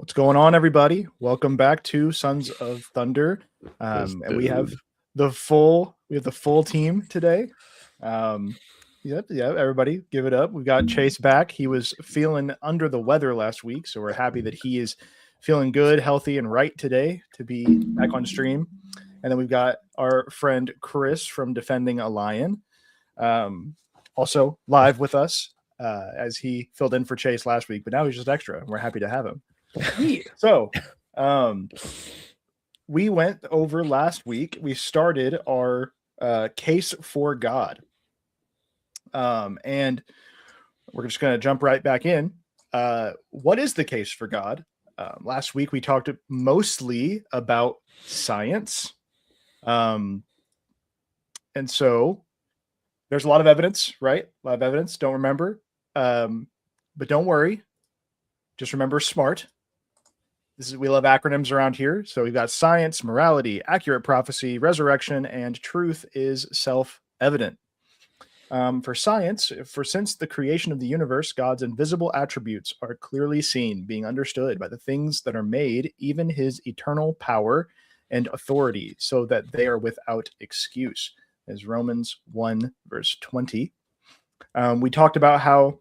What's going on, everybody? Welcome back to Sons of Thunder. And we have the full team today. Yep, everybody give it up. We've got Chase back. He was feeling under the weather last week, so we're happy that he is feeling good, healthy, and right today to be back on stream. And then we've got our friend Chris from Defendingalion, also live with us, as he filled in for Chase last week, but now he's just extra, and we're happy to have him. So we went over last week. We started our case for God, and we're just going to jump right back in. What is the case for God? Last week we talked mostly about science, and so there's a lot of evidence, right? A lot of evidence. Don't remember, but don't worry. Just remember SMART. We love acronyms around here. So we've got science, morality, accurate prophecy, resurrection, and truth is self-evident. For science, since the creation of the universe, God's invisible attributes are clearly seen, being understood by the things that are made, even his eternal power and authority, so that they are without excuse, as Romans 1, verse 20. We talked about how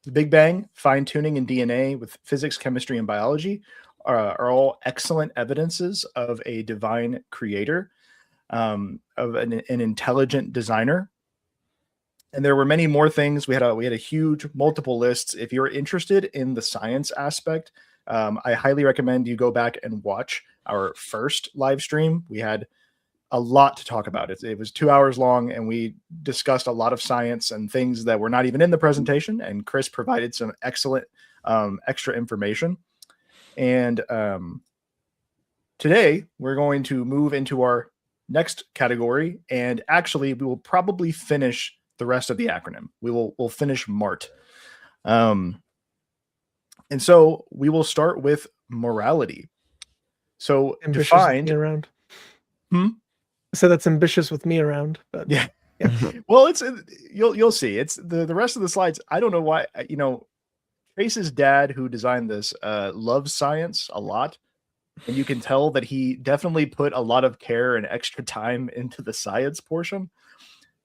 the Big Bang, fine-tuning in DNA with physics, chemistry, and biology are all excellent evidences of a divine creator, of an intelligent designer. And there were many more things. We had a huge multiple lists. If you're interested in the science aspect, I highly recommend you go back and watch our first live stream. We had a lot to talk about. It was 2 hours long, and we discussed a lot of science and things that were not even in the presentation. And Chris provided some excellent extra information. And today we're going to move into our next category. And actually, we will probably finish the rest of the acronym. We'll finish MART. And so we will start with morality. So ambitious defined around. So that's ambitious with me around, but yeah. Well, it's you'll see. It's the rest of the slides. I don't know why. Trace's dad, who designed this, loves science a lot, and you can tell that he definitely put a lot of care and extra time into the science portion.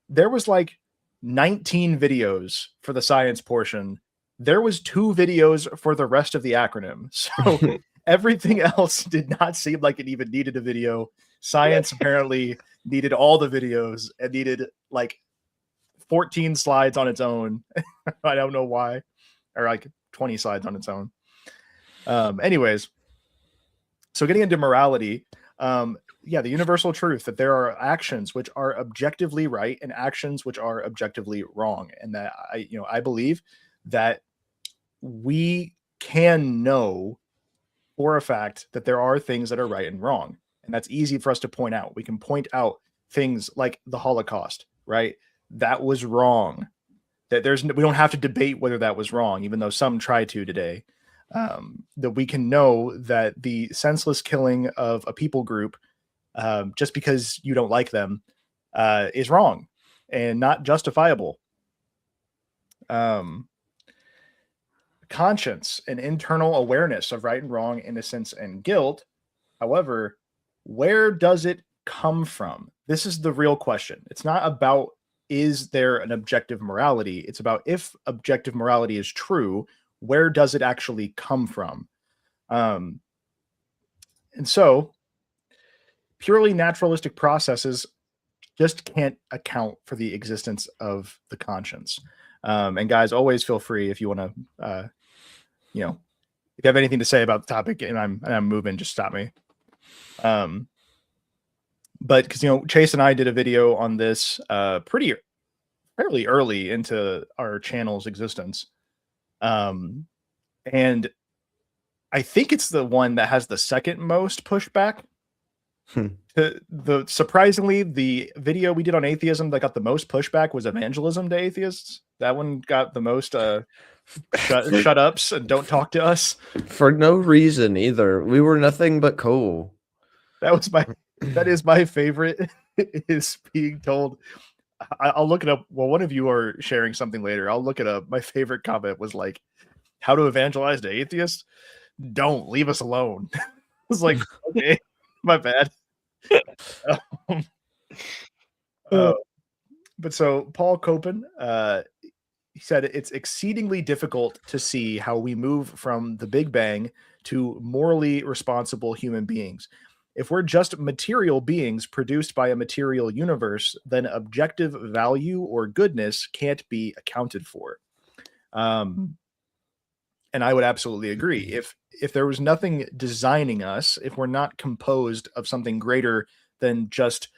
There was like 19 videos for the science portion. There was 2 videos for the rest of the acronym. So everything else did not seem like it even needed a video. Science apparently needed all the videos and needed like 14 slides on its own. I don't know why, or like 20 slides on its own. Anyways, so getting into morality, the universal truth that there are actions which are objectively right and actions which are objectively wrong, and that I believe that we can know for a fact that there are things that are right and wrong. And that's easy for us to point out. We can point out things like the Holocaust, right? That was wrong. That we don't have to debate whether that was wrong, even though some try to today. That we can know that the senseless killing of a people group, just because you don't like them, is wrong and not justifiable. Conscience and internal awareness of right and wrong, innocence and guilt. However, where does it come from? This is the real question. It's not about, is there an objective morality? It's about, if objective morality is true, where does it actually come from? And so purely naturalistic processes just can't account for the existence of the conscience. And guys, always feel free if you want to, if you have anything to say about the topic and I'm moving, just stop me. But because Chase and I did a video on this fairly early into our channel's existence, and I think it's the one that has the second most pushback. Surprisingly, the video we did on atheism that got the most pushback was evangelism to atheists. That one got the most shut ups and don't talk to us for no reason either. We were nothing but cool. That is my favorite, is being told. I'll look it up. Well, one of you are sharing something later. I'll look it up. My favorite comment was like, how to evangelize to atheists. don't leave us alone. I was like, okay, my bad. But so Paul Copen, he said it's exceedingly difficult to see how we move from the Big Bang to morally responsible human beings. If we're just material beings produced by a material universe, then objective value or goodness can't be accounted for. And I would absolutely agree. If there was nothing designing us, if we're not composed of something greater than just,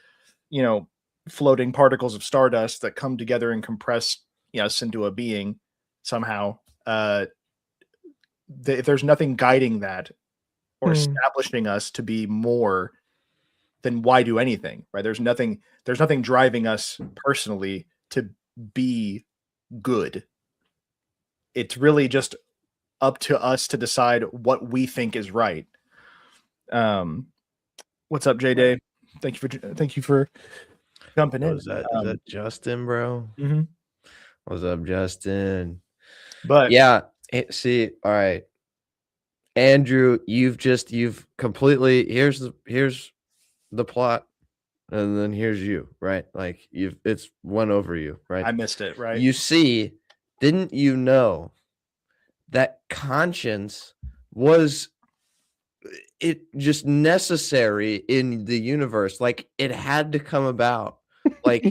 floating particles of stardust that come together and compress us into a being somehow, if there's nothing guiding that or establishing us to be more, then why do anything, right? There's nothing driving us personally to be good. It's really just up to us to decide what we think is right. What's up, J-Day? Thank you for jumping in. Is that Justin, bro? Mm-hmm. What's up, Justin? But yeah, see, all right, Andrew, you've completely here's the plot, and then here's you, right? Like it's won over you, right? I missed it, right? You see, didn't you know that conscience was just necessary in the universe? Like it had to come about. Like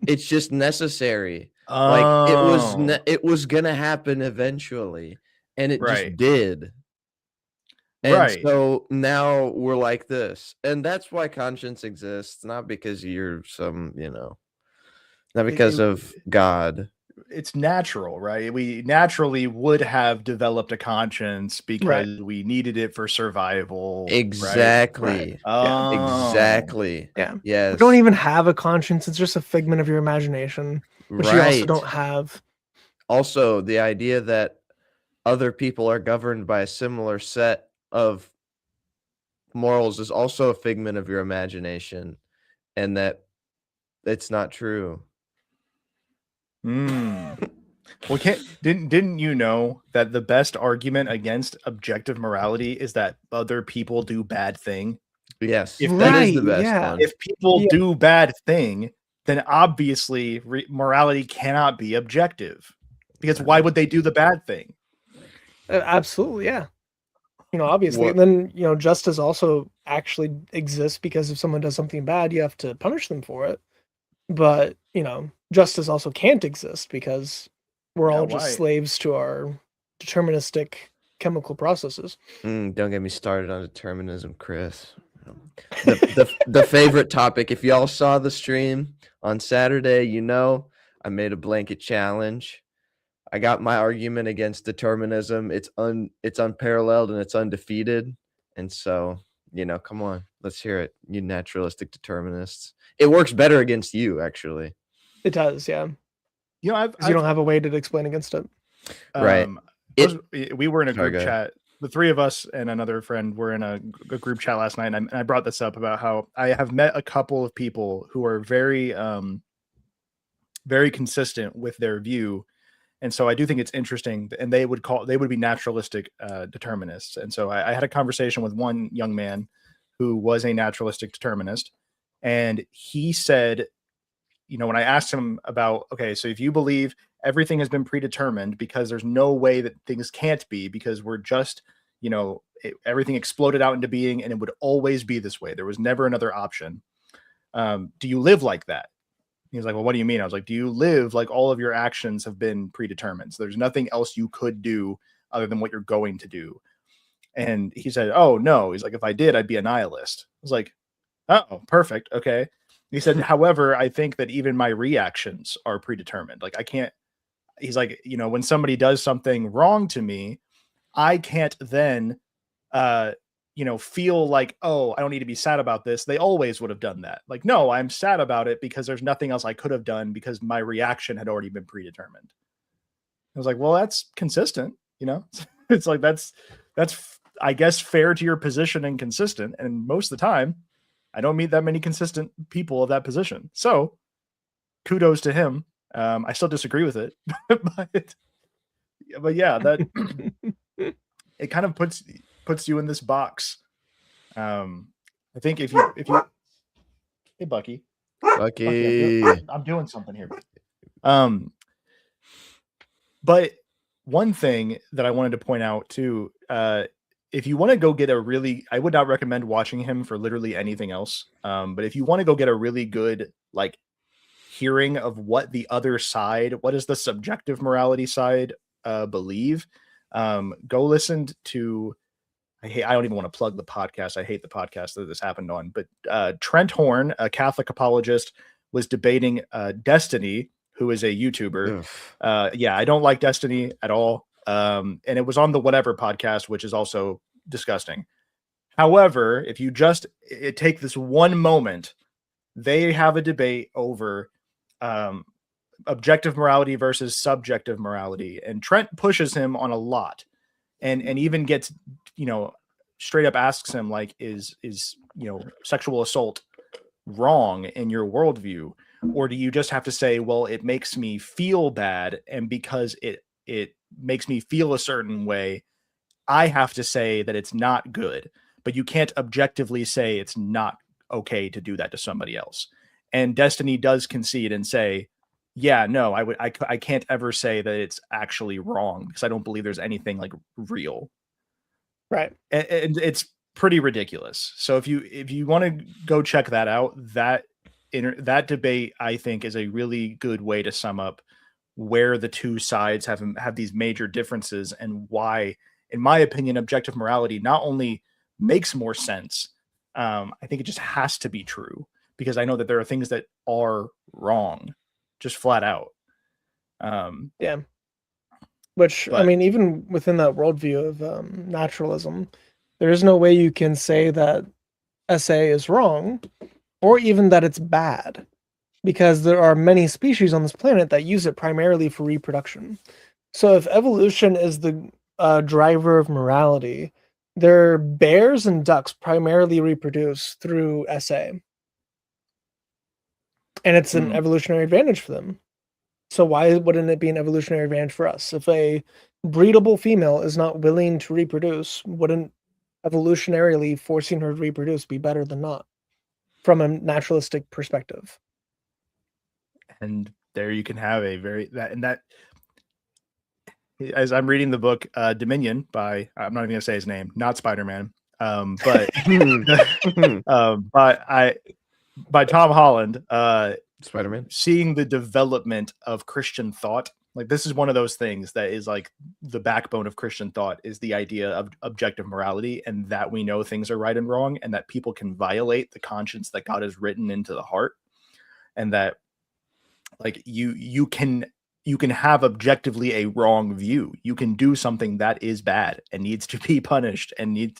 it's just necessary. Like it was gonna happen eventually, and it just did. And so now we're like this, and that's why conscience exists, not because you're some, not because of God. It's natural, right? We naturally would have developed a conscience because we needed it for survival. Exactly. Right? Exactly. Yeah. Yes. You don't even have a conscience. It's just a figment of your imagination, which you also don't have. Also, the idea that other people are governed by a similar set of morals is also a figment of your imagination, and that it's not true. Well, didn't you know that the best argument against objective morality is that other people do bad thing? Yes, if that is the best one. If people do bad thing, then obviously morality cannot be objective, because why would they do the bad thing? Absolutely, yeah. Obviously, and then justice also actually exists, because if someone does something bad, you have to punish them for it. But justice also can't exist because we're all just slaves to our deterministic chemical processes. Don't get me started on determinism, Chris. The favorite topic. If y'all saw the stream on Saturday, I made a blanket challenge. I got my argument against determinism. It's unparalleled and it's undefeated. And so, come on, let's hear it. You naturalistic determinists. It works better against you, actually. It does, yeah. You don't have a way to explain against it. Right. We were in a group chat. The three of us and another friend were in a group chat last night, and I brought this up about how I have met a couple of people who are very, very consistent with their view. And so I do think it's interesting, and they would be naturalistic determinists. And so I had a conversation with one young man who was a naturalistic determinist, and he said, when I asked him about, okay, so if you believe everything has been predetermined because there's no way that things can't be, because we're just, everything exploded out into being and it would always be this way, there was never another option. Do you live like that? He was like, well, what do you mean? I was like, do you live like all of your actions have been predetermined? So there's nothing else you could do other than what you're going to do. And he said, oh, no. He's like, if I did, I'd be a nihilist. I was like, oh, perfect. Okay. He said, however, I think that even my reactions are predetermined. Like I can't, he's like, when somebody does something wrong to me, I can't then, feel like, oh, I don't need to be sad about this. They always would have done that. Like, no, I'm sad about it because there's nothing else I could have done because my reaction had already been predetermined. I was like, well, that's consistent. It's like, that's, I guess, fair to your position and consistent. And most of the time, I don't meet that many consistent people of that position. So kudos to him. I still disagree with it, but yeah, that it kind of puts, puts you in this box. I think if you hey Bucky, I'm doing something here. But one thing that I wanted to point out too, if you want to go get I would not recommend watching him for literally anything else. But if you want to go get a really good like hearing of what the other side, what is the subjective morality side believe, go listen to. I don't even want to plug the podcast. I hate the podcast that this happened on. But Trent Horn, a Catholic apologist, was debating Destiny, who is a YouTuber. I don't like Destiny at all. And it was on the Whatever podcast, which is also disgusting. However, if you just take this one moment, they have a debate over objective morality versus subjective morality. And Trent pushes him on a lot. And even gets, straight up asks him, like, is sexual assault wrong in your worldview? Or do you just have to say, well, it makes me feel bad, and because it makes me feel a certain way, I have to say that it's not good, but you can't objectively say it's not okay to do that to somebody else. And Destiny does concede and say, yeah, no, I can't ever say that it's actually wrong because I don't believe there's anything like real. Right. And it's pretty ridiculous. So if you want to go check that out, that debate, I think, is a really good way to sum up where the two sides have these major differences and why, in my opinion, objective morality not only makes more sense, I think it just has to be true, because I know that there are things that are wrong, just flat out. Yeah. Which, I mean, even within that worldview of naturalism, there is no way you can say that SA is wrong or even that it's bad, because there are many species on this planet that use it primarily for reproduction. So if evolution is the driver of morality, their bears and ducks primarily reproduce through SA. And it's an evolutionary advantage for them. So why wouldn't it be an evolutionary advantage for us? If a breedable female is not willing to reproduce, wouldn't evolutionarily forcing her to reproduce be better than not from a naturalistic perspective? And there you can have as I'm reading the book Dominion by, I'm not even gonna say his name, not Spider-Man, but by Tom Holland, Spider-Man, seeing the development of Christian thought. Like, this is one of those things that is like the backbone of Christian thought, is the idea of objective morality, and that we know things are right and wrong, and that people can violate the conscience that God has written into the heart, and that like you can have objectively a wrong view. You can do something that is bad and needs to be punished, and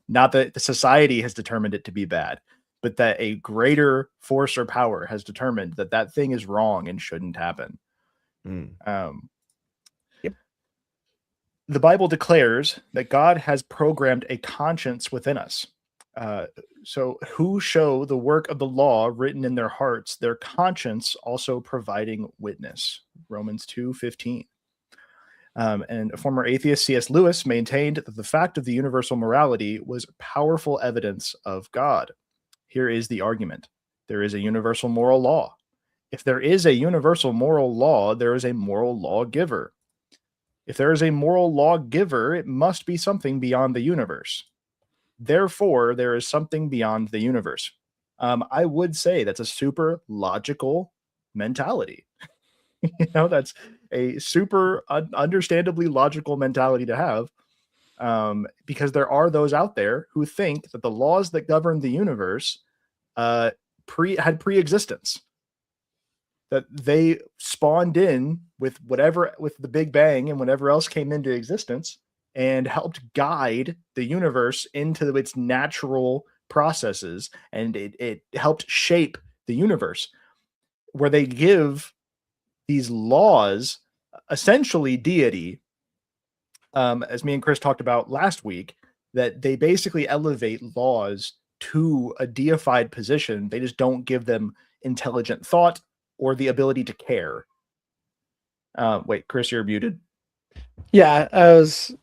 not that the society has determined it to be bad, but that a greater force or power has determined that that thing is wrong and shouldn't happen. Yep. The Bible declares that God has programmed a conscience within us. So who show the work of the law written in their hearts, their conscience also providing witness. Romans 2:15. And a former atheist, C.S. Lewis, maintained that the fact of the universal morality was powerful evidence of God. Here is the argument. There is a universal moral law. If there is a universal moral law, there is a moral lawgiver. If there is a moral lawgiver, it must be something beyond the universe. Therefore, there is something beyond the universe. I would say that's a super logical mentality. That's a super understandably logical mentality to have, because there are those out there who think that the laws that govern the universe had pre-existence, that they spawned in with the Big Bang and whatever else came into existence, and helped guide the universe into its natural processes, and it helped shape the universe, where they give these laws essentially deity, as me and Chris talked about last week, that they basically elevate laws to a deified position. They just don't give them intelligent thought or the ability to care. Wait, Chris, you're muted. Yeah, I was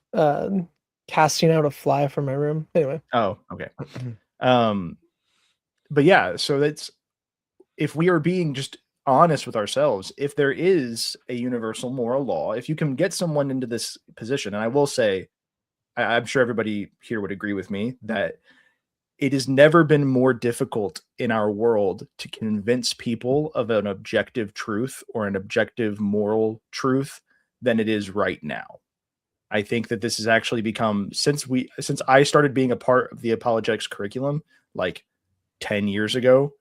casting out a fly from my room. Anyway. Oh, okay. But yeah, so that's, if we are being just honest with ourselves, if there is a universal moral law, if you can get someone into this position, and I will say, I'm sure everybody here would agree with me that it has never been more difficult in our world to convince people of an objective truth or an objective moral truth than it is right now. I think that this has actually become, since I started being a part of the apologetics curriculum like 10 years ago,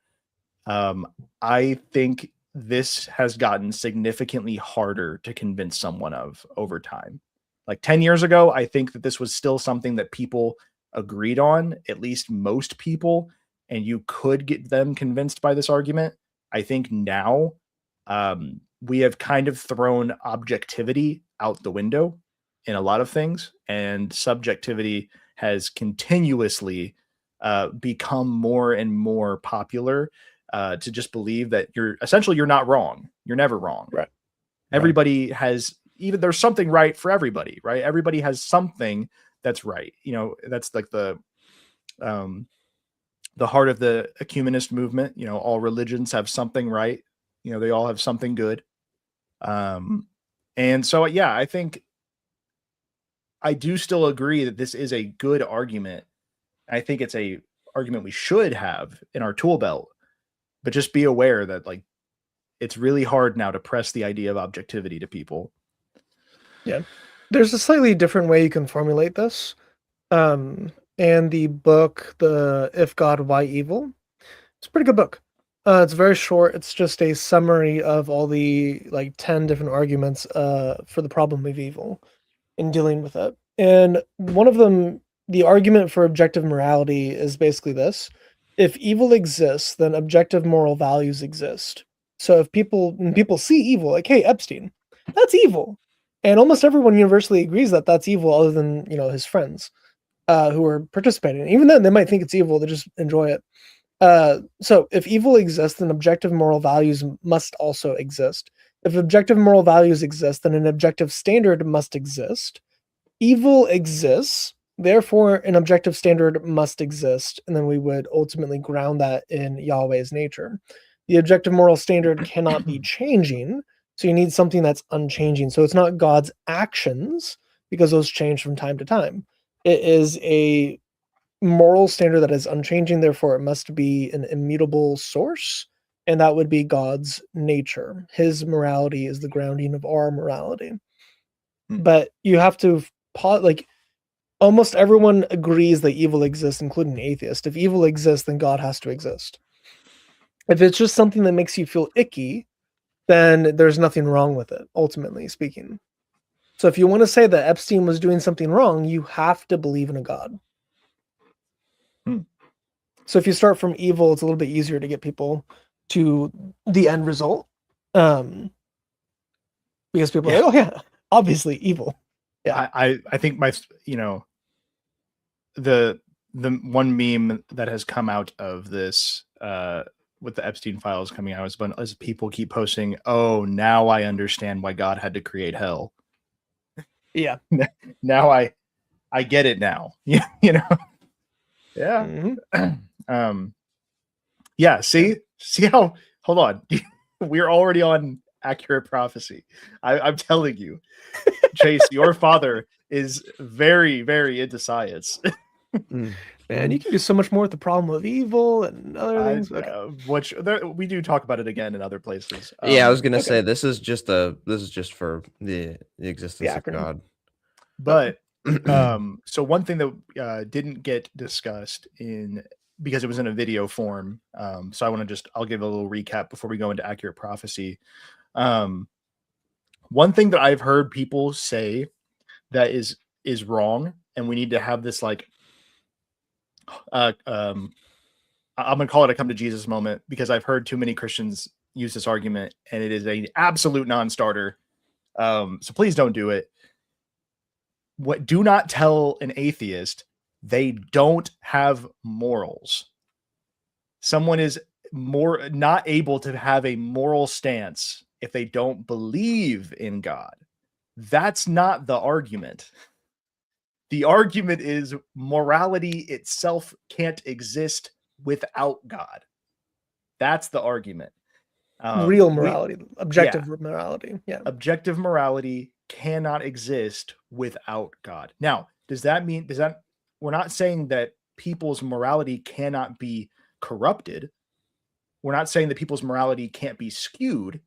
I think this has gotten significantly harder to convince someone of over time. Like 10 years ago, I think that this was still something that people agreed on, at least most people, and you could get them convinced by this argument. I think now we have kind of thrown objectivity out the window in a lot of things, and subjectivity has continuously become more and more popular, to just believe that you're not wrong. You're never wrong. Right. Everybody has, even there's something right for everybody, right? Everybody has something that's right. You know, that's like the heart of the ecumenist movement. You know, all religions have something right. You know, they all have something good. And so, yeah, I think I do still agree that this is a good argument. I think it's a argument we should have in our tool belt, but just be aware that like it's really hard now to press the idea of objectivity to people. Yeah. There's a slightly different way you can formulate this. And the book, the If God, Why Evil? It's a pretty good book. It's very short. It's just a summary of all the like 10 different arguments for the problem of evil in dealing with it. And one of them, the argument for objective morality is basically this: if evil exists, then objective moral values exist. So if when people see evil, like, hey, Epstein, that's evil. And almost everyone universally agrees that that's evil, other than, his friends who are participating. Even then, they might think it's evil. They just enjoy it. So if evil exists, then objective moral values must also exist. If objective moral values exist, then an objective standard must exist. Evil exists, therefore an objective standard must exist, and then we would ultimately ground that in Yahweh's nature. The objective moral standard cannot be changing, so you need something that's unchanging. So it's not God's actions, because those change from time to time. It is a moral standard that is unchanging, therefore it must be an immutable source, and that would be God's nature. His morality is the grounding of our morality. But you have to like, almost everyone agrees that evil exists, including an atheist. If evil exists, then God has to exist. If it's just something that makes you feel icky, then there's nothing wrong with it, ultimately speaking. So if you want to say that Epstein was doing something wrong, you have to believe in a God. So if you start from evil, it's a little bit easier to get people to the end result. Because people are like, oh yeah, obviously evil. Yeah. I think the one meme that has come out of this with the Epstein files coming out is people keep posting, oh, now I understand why God had to create hell. Yeah. Now I get it now. Yeah. Yeah. Mm-hmm. Yeah. See how, hold on. We're already on accurate prophecy. I'm telling you, Chase, your father is very, very into science. Man, you can do so much more with the problem of evil and other things. Which we do talk about it again in other places. Yeah, I was gonna say this is just for the existence of God. But so one thing that didn't get discussed because it was in a video form. So I'll give a little recap before we go into accurate prophecy. One thing that I've heard people say that is wrong, and we need to have this like I'm gonna call it a come to Jesus moment, because I've heard too many Christians use this argument, and it is an absolute non-starter. So please don't do it. Do not tell an atheist they don't have morals. Someone is not able to have a moral stance if they don't believe in God. That's not the argument. The argument is morality itself can't exist without God. That's the argument. Real morality, objective morality. Yeah. Objective morality cannot exist without God. Now, does that we're not saying that people's morality cannot be corrupted. We're not saying that people's morality can't be skewed,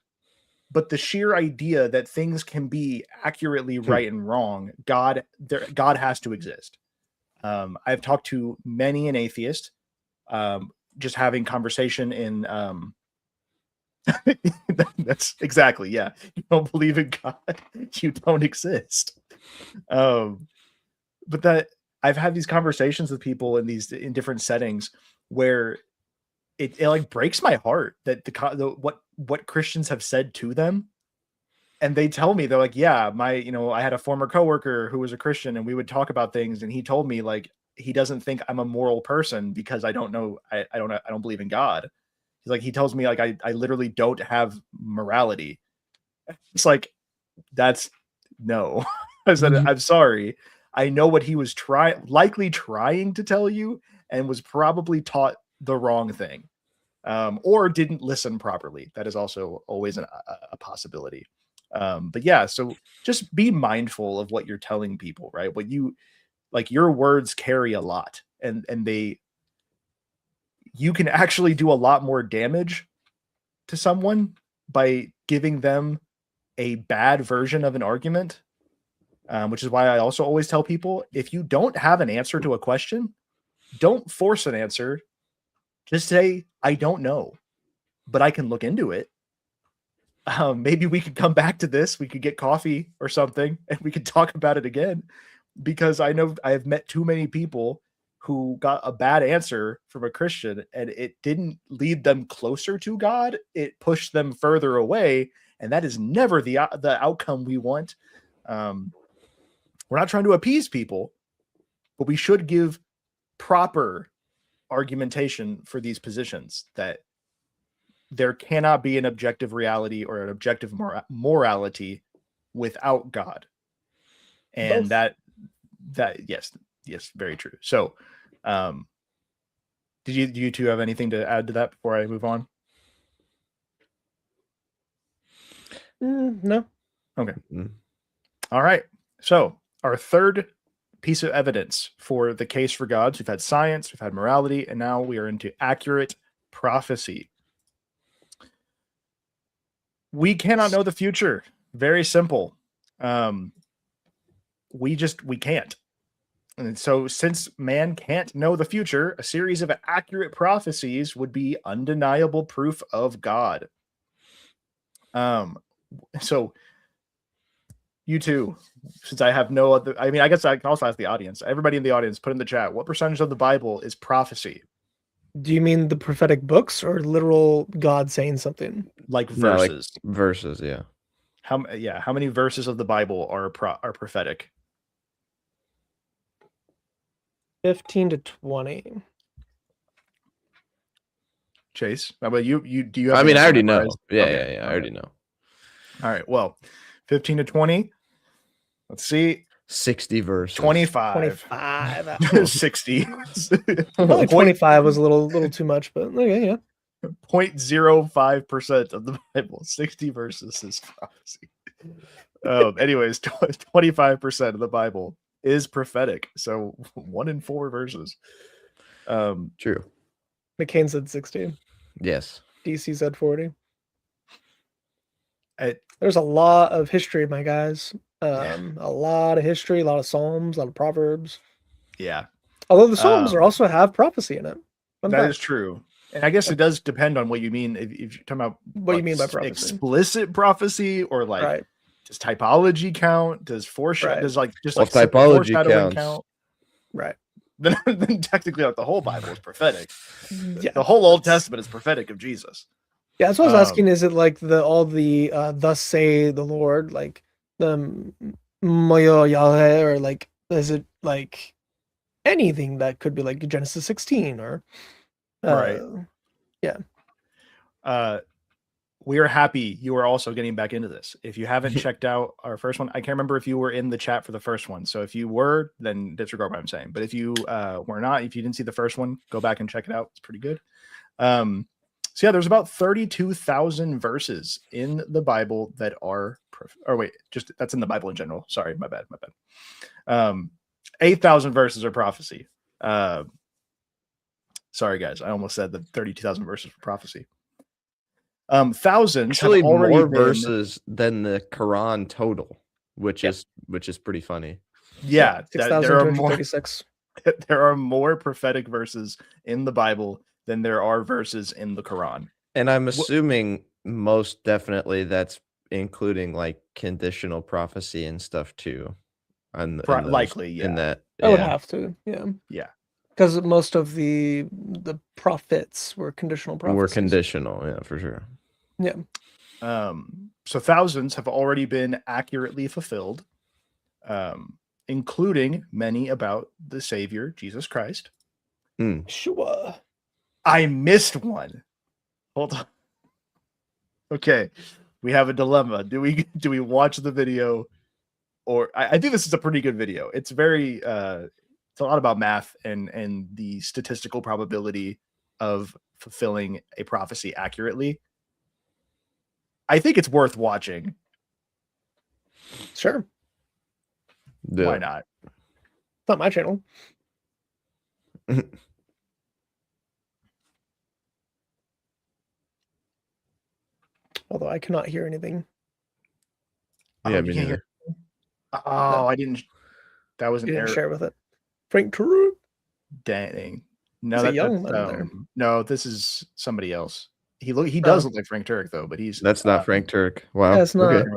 but the sheer idea that things can be accurately right and wrong, God has to exist. I've talked to many an atheist, just having conversation in that's exactly, yeah. You don't believe in God, you don't exist. But that I've had these conversations with people in different settings where it like breaks my heart that what Christians have said to them. And they tell me, they're like, yeah, I had a former coworker who was a Christian, and we would talk about things, and he told me like he doesn't think I'm a moral person because I don't believe in God. He's like, he tells me like I literally don't have morality. It's like, that's no. I said, I'm sorry. I know what he was likely trying to tell you, and was probably taught the wrong thing, or didn't listen properly. That is also always a possibility. But yeah, so just be mindful of what you're telling people, right? What you like, your words carry a lot, and you can actually do a lot more damage to someone by giving them a bad version of an argument, which is why I also always tell people, if you don't have an answer to a question, don't force an answer. Just say, I don't know, but I can look into it. Maybe we could come back to this. We could get coffee or something, and we could talk about it again, because I know I have met too many people who got a bad answer from a Christian, and it didn't lead them closer to God. It pushed them further away, and that is never the outcome we want. We're not trying to appease people, but we should give proper argumentation for these positions, that there cannot be an objective reality or an objective morality without God. And that yes, very true. So, do you two have anything to add to that before I move on? No. Okay. All right. So our third piece of evidence for the case for God. So we've had science, we've had morality, and now we are into accurate prophecy. We cannot know the future. Very simple. We can't. And so since man can't know the future, a series of accurate prophecies would be undeniable proof of God. So you two, since I have no other, I guess I can also ask the audience. Everybody in the audience, put in the chat, what percentage of the Bible is prophecy? Do you mean the prophetic books or literal God saying something? Like verses. No, like verses, yeah. How many verses of the Bible are prophetic? 15 to 20. Chase, how about you? Do you have I already know. memorized? Yeah, Okay. I already know. All right. Well, 15 to 20. Let's see. 60 verses. 25. 60. Only 25 was a little too much, but okay, yeah. 0.05% of the Bible, 60 verses is prophecy. Anyways, 25% of the Bible is prophetic. So 1 in 4 verses. True. McCain said 60. Yes. DC said 40. There's a lot of history, my guys. A lot of history, a lot of Psalms, a lot of Proverbs. Yeah. Although the Psalms also have prophecy in it. That is true. And I guess it does depend on what you mean. If you're talking about what you mean by prophecy, explicit prophecy, or like, right. Does typology count? Does foreshadow? Right. Does typology count? Right. Then technically, like, the whole Bible is prophetic. Yeah. The whole Old Testament is prophetic of Jesus. Yeah, that's what I was asking. Is it like all the "Thus say the Lord," like the Moyo Yahweh, or like is it like anything that could be like Genesis 16 or right? Yeah. we are happy you are also getting back into this. If you haven't checked out our first one, I can't remember if you were in the chat for the first one. So if you were, then disregard what I'm saying. But if you were not, if you didn't see the first one, go back and check it out. It's pretty good. So yeah, there's about 32,000 verses in the Bible that are, that's in the Bible in general. Sorry, my bad. 8,000 verses are prophecy. Sorry guys, I almost said that 32,000 verses for prophecy. Thousands Actually have already more been, verses than the Quran total, which is pretty funny. Yeah, there are more. 6,236. There are more prophetic verses in the Bible than there are verses in the Quran. And I'm assuming most definitely that's including like conditional prophecy and stuff too. Likely, yeah. In that, I would have to, yeah, because most of the prophets were conditional prophecies. Were conditional, yeah, for sure. Yeah. So thousands have already been accurately fulfilled, including many about the Savior, Jesus Christ. Sure. I missed one. Hold on. Okay, we have a dilemma. Do we watch the video, or I think this is a pretty good video. It's very it's a lot about math and the statistical probability of fulfilling a prophecy accurately. I think it's worth watching. Sure. Yeah. Why not? It's not my channel. Although I cannot hear anything. Yeah, me neither. Oh, I didn't. That was an You didn't error. share with it. Frank Turek. Dang. No, He's a young man there. No, this is somebody else. He does look like Frank Turek though, but that's not Frank Turek. Wow. Yeah, it's not. Okay.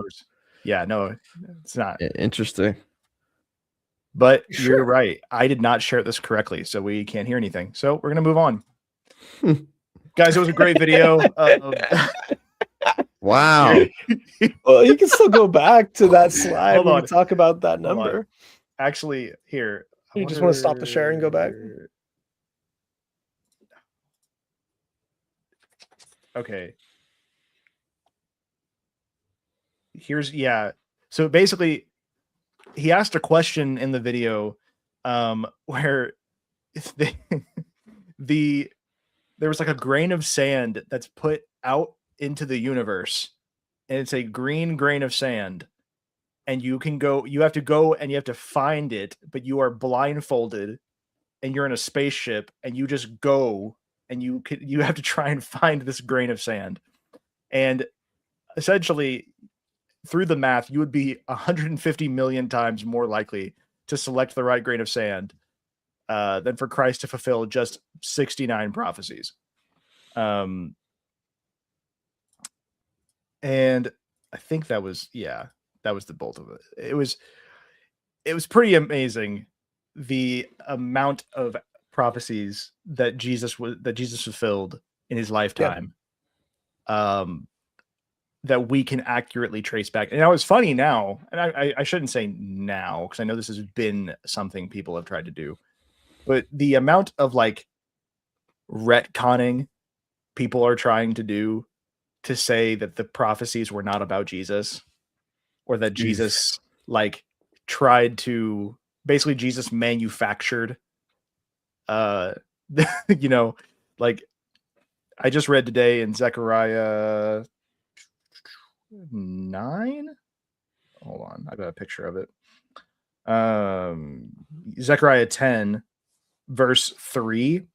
Yeah, no, it's not. Interesting. But you're right. I did not share this correctly, so we can't hear anything. So we're gonna move on. Guys, it was a great video. Wow. Well, you can still go back to that slide Hold when on. we talk about that number. Actually, here. You just want to stop the share and go back? Okay. So basically, he asked a question in the video where there was like a grain of sand that's put out into the universe, and it's a green grain of sand, and you have to go and you have to find it, but you are blindfolded and you're in a spaceship and you just go and you have to try and find this grain of sand. And essentially, through the math, you would be 150 million times more likely to select the right grain of sand than for Christ to fulfill just 69 prophecies. And I think that was the bolt of it. It was pretty amazing, the amount of prophecies that Jesus fulfilled in his lifetime. That we can accurately trace back. And now it's funny now, and I shouldn't say now, because I know this has been something people have tried to do, but the amount of like retconning people are trying to do to say that the prophecies were not about Jesus, or that Jesus like tried to basically Jesus manufactured like I just read today in Zechariah 9. Hold on, I got a picture of it. Zechariah 10 verse 3.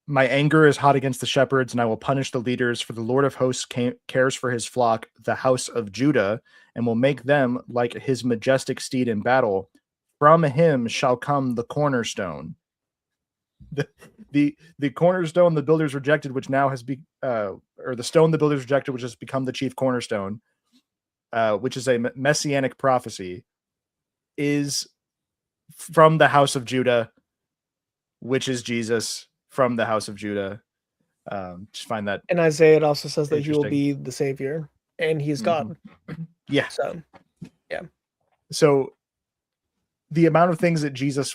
My anger is hot against the shepherds, and I will punish the leaders, for the Lord of hosts cares for his flock, the house of Judah, and will make them like his majestic steed in battle. From him shall come the cornerstone. The cornerstone the builders rejected, which now has or the stone the builders rejected, which has become the chief cornerstone, which is a messianic prophecy, is from the house of Judah, which is Jesus from the house of Judah. Just find that. And Isaiah, it also says that he will be the savior, and he's God. Yeah. So, yeah. So the amount of things that Jesus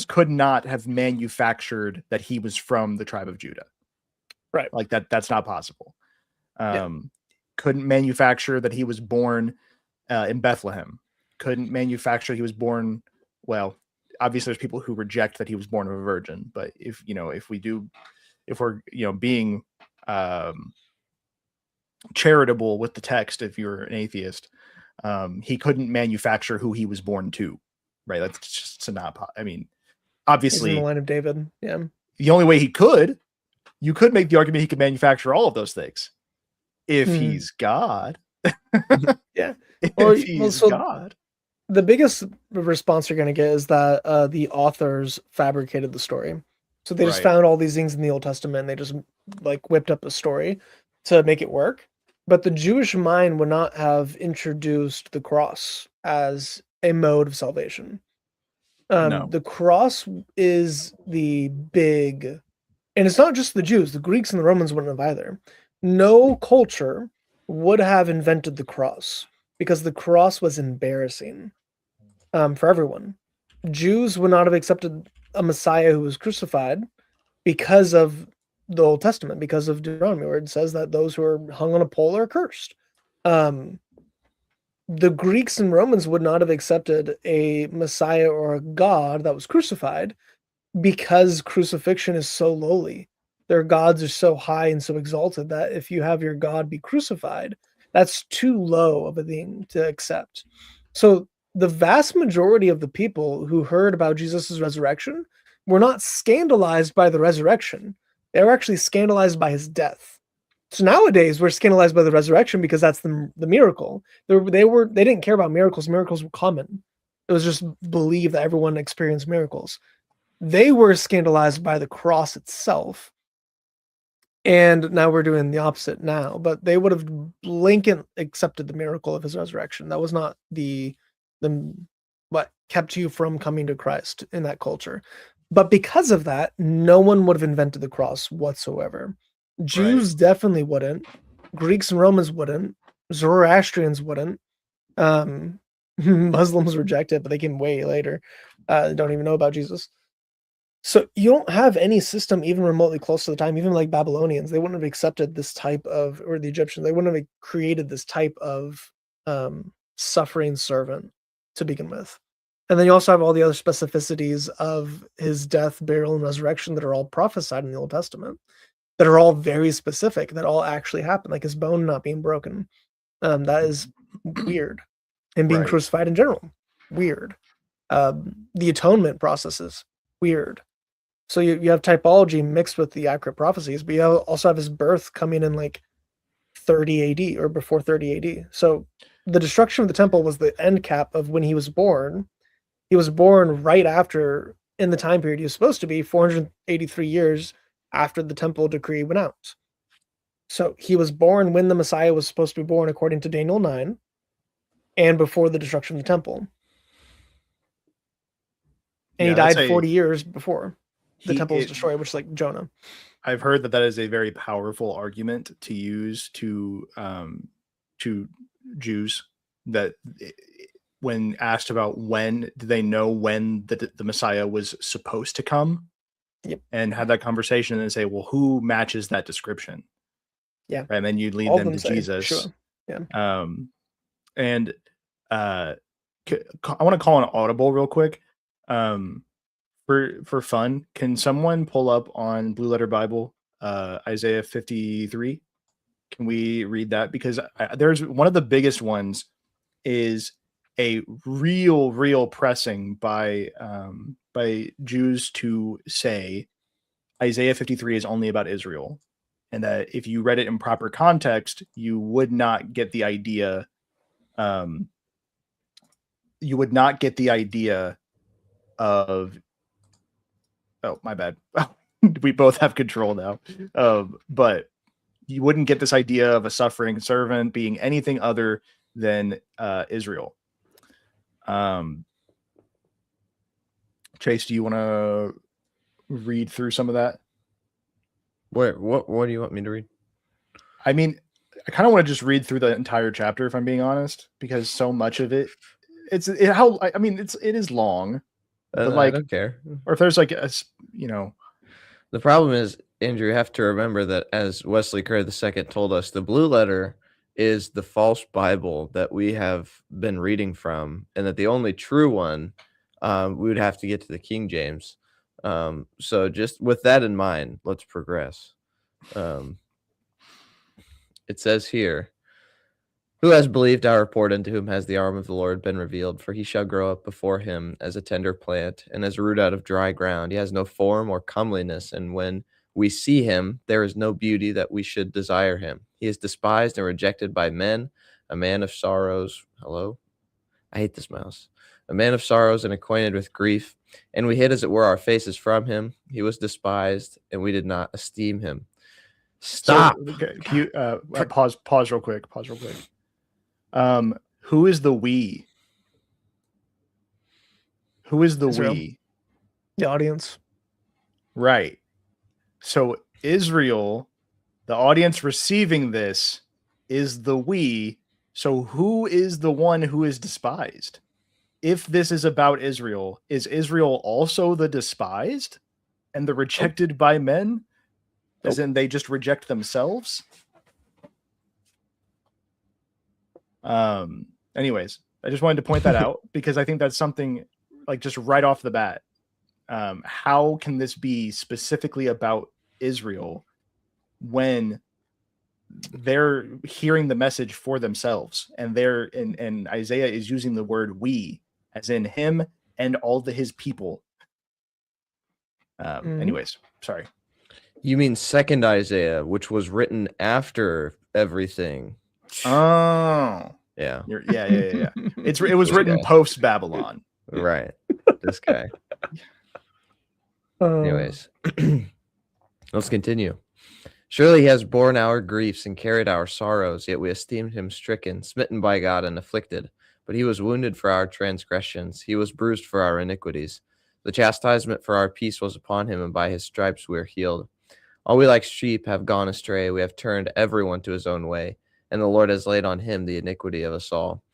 could not have manufactured that he was from the tribe of Judah. Right. Like that's not possible. Couldn't manufacture that he was born in Bethlehem. Couldn't manufacture he was born, well, obviously there's people who reject that he was born of a virgin, but if we're being charitable with the text, if you're an atheist, he couldn't manufacture who he was born to, right? That's just not. I mean, obviously, he's in the line of David. Yeah. The only way you could make the argument he could manufacture all of those things if he's God. Yeah. If he's God. The biggest response you're going to get is that the authors fabricated the story. So they just found all these things in the Old Testament. And they just like whipped up a story to make it work. But the Jewish mind would not have introduced the cross as a mode of salvation. No. The cross is the big, and it's not just the Jews. The Greeks and the Romans wouldn't have either. No culture would have invented the cross because the cross was embarrassing for everyone. Jews would not have accepted a Messiah who was crucified because of the Old Testament, because of Deuteronomy, where it says that those who are hung on a pole are cursed. The Greeks and Romans would not have accepted a Messiah or a God that was crucified because crucifixion is so lowly. Their gods are so high and so exalted that if you have your God be crucified, that's too low of a thing to accept. So the vast majority of the people who heard about Jesus' resurrection were not scandalized by the resurrection. They were actually scandalized by his death. So nowadays we're scandalized by the resurrection because that's the miracle. They didn't care about miracles. Miracles were common. It was just believed that everyone experienced miracles. They were scandalized by the cross itself. And now we're doing the opposite now, but they would have blanket accepted the miracle of his resurrection. That was not the what kept you from coming to Christ in that culture. But because of that, no one would have invented the cross whatsoever. Jews definitely wouldn't. Greeks and Romans wouldn't. Zoroastrians wouldn't. Muslims reject it, but they came way later. Don't even know about Jesus. So you don't have any system even remotely close to the time, even like Babylonians. They wouldn't have accepted this type of, or the Egyptians, they wouldn't have created this type of suffering servant to begin with. And then you also have all the other specificities of his death, burial, and resurrection that are all prophesied in the Old Testament, that are all very specific, that all actually happen, like his bone not being broken. That is weird. And being crucified in general, weird. The atonement processes, weird. So you have typology mixed with the accurate prophecies, but you also have his birth coming in like 30 AD or before 30 AD. So the destruction of the temple was the end cap of when he was born. He was born right after, in the time period he was supposed to be, 483 years after the temple decree went out. So he was born when the Messiah was supposed to be born, according to Daniel 9, and before the destruction of the temple. And he died 40 years before the temple was destroyed, which is like Jonah. I've heard that is a very powerful argument to use to Jews, that when asked about when do they know when the Messiah was supposed to come, and have that conversation and say, well, who matches that description? Yeah. And then you lead them to Jesus. Sure. Yeah. And I want to call an audible real quick. For fun, can someone pull up on Blue Letter Bible Isaiah 53? Can we read that? Because there's one of the biggest ones is a real pressing by Jews to say Isaiah 53 is only about Israel, and that if you read it in proper context, you would not get the idea. You would not get the idea of. Oh, my bad. We both have control now. But you wouldn't get this idea of a suffering servant being anything other than Israel. Chase, do you want to read through some of that? What do you want me to read? I mean, I kind of want to just read through the entire chapter, if I'm being honest, because so much of it, it is long. But I don't care. Or if there's like the problem is Andrew, you have to remember that, as Wesley Kerr II told us, the blue letter is the false Bible that we have been reading from, and that the only true one, we would have to get to the King James. So just with that in mind, let's progress. It says here, who has believed our report, and to whom has the arm of the Lord been revealed? For he shall grow up before him as a tender plant, and as a root out of dry ground. He has no form or comeliness, and when we see him, there is no beauty that we should desire him. He is despised and rejected by men, a man of sorrows. Hello? I hate this mouse. A man of sorrows and acquainted with grief, and we hid, as it were, our faces from him. He was despised, and we did not esteem him. Stop. So, okay, can you pause real quick. Who is the we? Who is the Israel. we? The audience. Right. So Israel, the audience receiving this, is the we. So who is the one who is despised? If this is about Israel, is Israel also the despised and the rejected by men? As in they just reject themselves? Anyways, I just wanted to point that out because I think that's something like just right off the bat. How can this be specifically about Israel when they're hearing the message for themselves, and and Isaiah is using the word we, as in him and all his people. Anyways, sorry. You mean second Isaiah, which was written after everything. Oh, Yeah. Yeah. It was written post Babylon. Right. This guy. Anyways, let's continue. Surely he has borne our griefs and carried our sorrows, yet we esteemed him stricken, smitten by God, and afflicted. But he was wounded for our transgressions, he was bruised for our iniquities. The chastisement for our peace was upon him, and by his stripes we are healed. All we like sheep have gone astray, we have turned everyone to his own way, and the Lord has laid on him the iniquity of us all.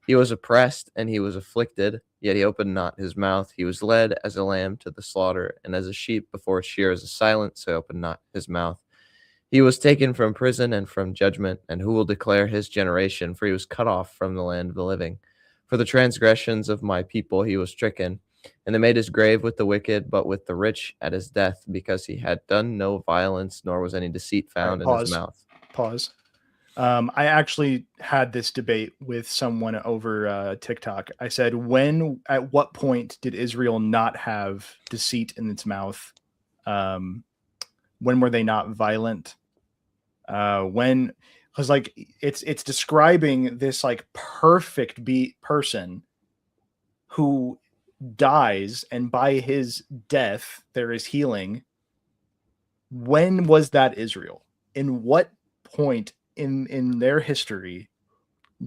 He was oppressed and he was afflicted, yet he opened not his mouth. He was led as a lamb to the slaughter, and as a sheep before its shearers is silent, so he opened not his mouth. He was taken from prison and from judgment, and who will declare his generation? For he was cut off from the land of the living. For the transgressions of my people he was stricken, and they made his grave with the wicked, but with the rich at his death, because he had done no violence, nor was any deceit found in his mouth. Pause. I actually had this debate with someone over TikTok. I said, at what point did Israel not have deceit in its mouth? When were they not violent? Because like it's describing this like perfect person who dies, and by his death there is healing. When was that Israel? In what point in their history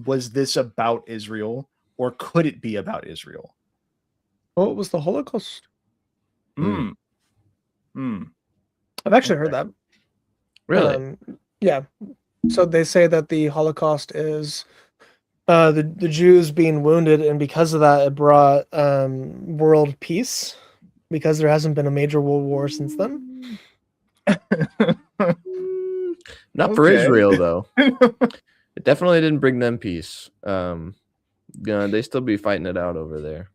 was this about Israel, or could it be about Israel? Oh, it was the Holocaust. I've actually heard that. Really? Yeah. So they say that the Holocaust is the Jews being wounded, and because of that, it brought world peace, because there hasn't been a major world war since then. Not for Israel, though. It definitely didn't bring them peace. They still be fighting it out over there.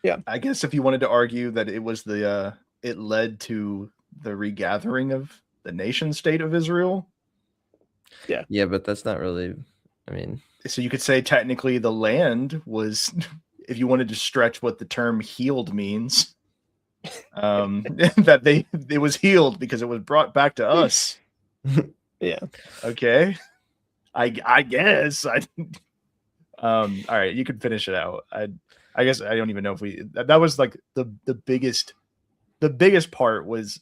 Yeah. I guess if you wanted to argue that it was it led to the regathering of the nation state of Israel. Yeah. Yeah, but that's not really, so you could say technically the land was, if you wanted to stretch what the term healed means, that it was healed because it was brought back to us. Yeah. Okay. I guess. All right, you can finish it out. I guess I don't even know if that was like the biggest part was,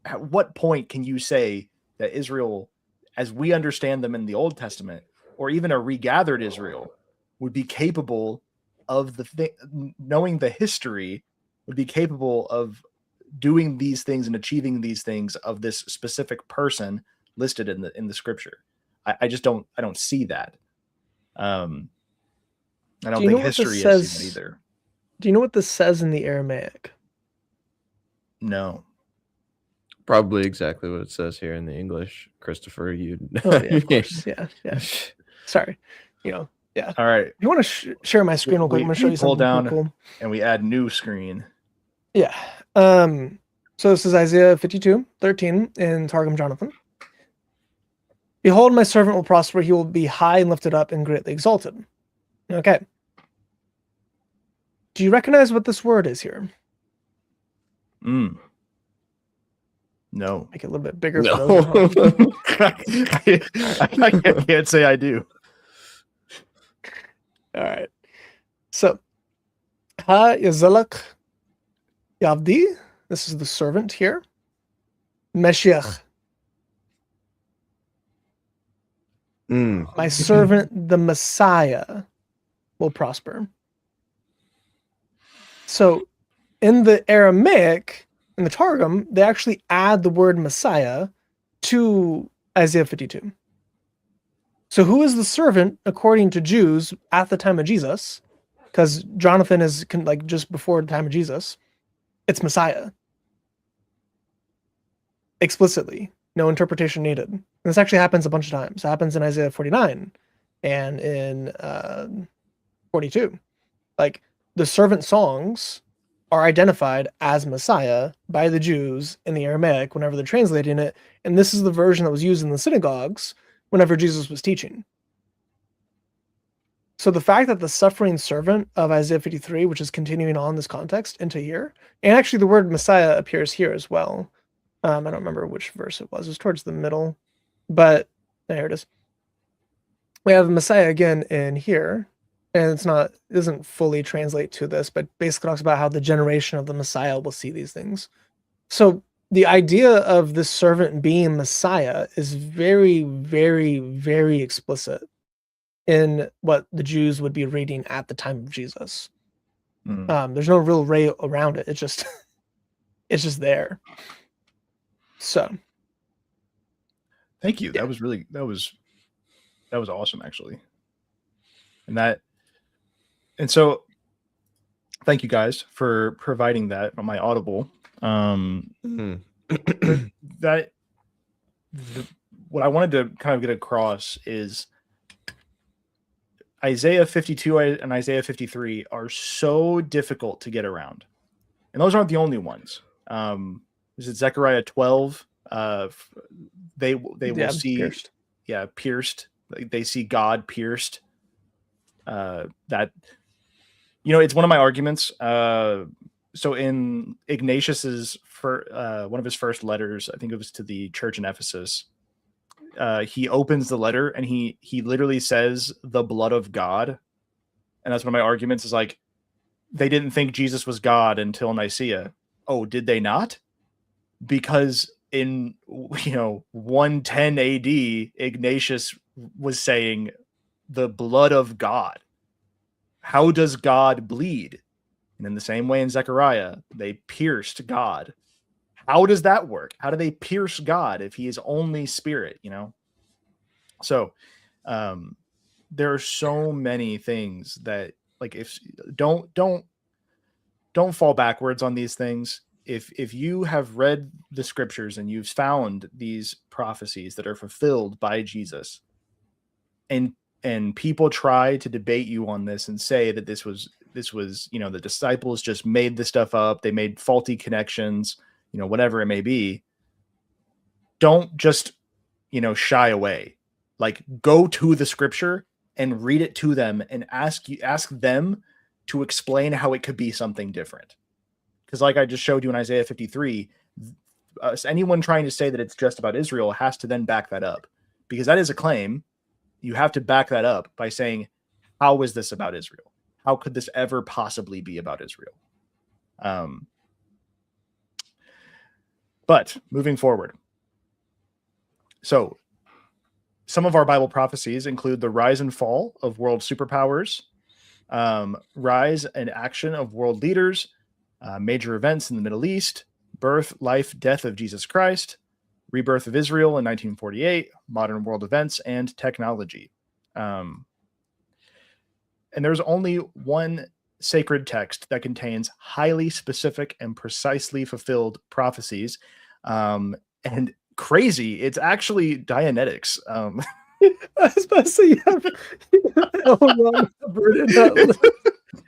at what point can you say that Israel, as we understand them in the Old Testament, or even a regathered Israel, would be capable of knowing the history, would be capable of doing these things and achieving these things of this specific person listed in the scripture? I just don't see that. I don't think history is either. Do you know what this says in the Aramaic? No. probably exactly what it says here in the English, Christopher. You. Oh yeah, of course. Yeah. Sorry. Yeah. All right. If you want to share my screen real quick, I'm going to show you pull something down cool. and we add new screen. Yeah. So this is Isaiah 52:13 in Targum Jonathan. Behold, my servant will prosper. He will be high and lifted up and greatly exalted. Okay. Do you recognize what this word is here? No. Make it a little bit bigger. No. For those at home. I can't say I do. All right. So, Ha Yazalak Yavdi. This is the servant here. Meshiach. My servant, the Messiah, will prosper. So, in the Aramaic, in the Targum, they actually add the word Messiah to Isaiah 52. So who is the servant according to Jews at the time of Jesus? Because Jonathan is like just before the time of Jesus. It's Messiah. Explicitly. No interpretation needed. And this actually happens a bunch of times. It happens in Isaiah 49 and in 42. Like the servant songs are identified as Messiah by the Jews in the Aramaic whenever they're translating it. And this is the version that was used in the synagogues whenever Jesus was teaching. So the fact that the suffering servant of Isaiah 53, which is continuing on this context into here, and actually the word Messiah appears here as well. I don't remember which verse it was. It was towards the middle, but there it is. We have Messiah again in here, and it doesn't fully translate to this, but basically talks about how the generation of the Messiah will see these things. So the idea of this servant being Messiah is very, very, very explicit in what the Jews would be reading at the time of Jesus. There's no real way around it. It's just, it's just there. So, thank you. Yeah. That was awesome, actually. And so, thank you guys for providing that on my Audible. What I wanted to kind of get across is Isaiah 52 and Isaiah 53 are so difficult to get around, and those aren't the only ones. Is it Zechariah 12? They will see pierced. Pierced. They see God pierced. That, it's one of my arguments. So in Ignatius's one of his first letters, I think it was to the church in Ephesus, he opens the letter and he literally says the blood of God. And that's one of my arguments is like, they didn't think Jesus was God until Nicaea. Oh, did they not? Because in 110 AD, Ignatius was saying the blood of God. How does God bleed? And in the same way in Zechariah, they pierced God. How does that work? How do they pierce God if he is only spirit, So there are so many things that, like, if don't fall backwards on these things. If you have read the scriptures and you've found these prophecies that are fulfilled by Jesus, and people try to debate you on this and say that this was the disciples just made this stuff up, they made faulty connections, whatever it may be, don't just shy away. Like, go to the scripture and read it to them and ask them to explain how it could be something different. Because like I just showed you in Isaiah 53, anyone trying to say that it's just about Israel has to then back that up, because that is a claim. You have to back that up by saying, how is this about Israel? How could this ever possibly be about Israel? But moving forward. So some of our Bible prophecies include the rise and fall of world superpowers, rise and action of world leaders, major events in the Middle East, birth, life, death of Jesus Christ, rebirth of Israel in 1948, modern world events, and technology. And there's only one sacred text that contains highly specific and precisely fulfilled prophecies. And crazy, it's actually Dianetics. I was about to say you have wrong number in that list.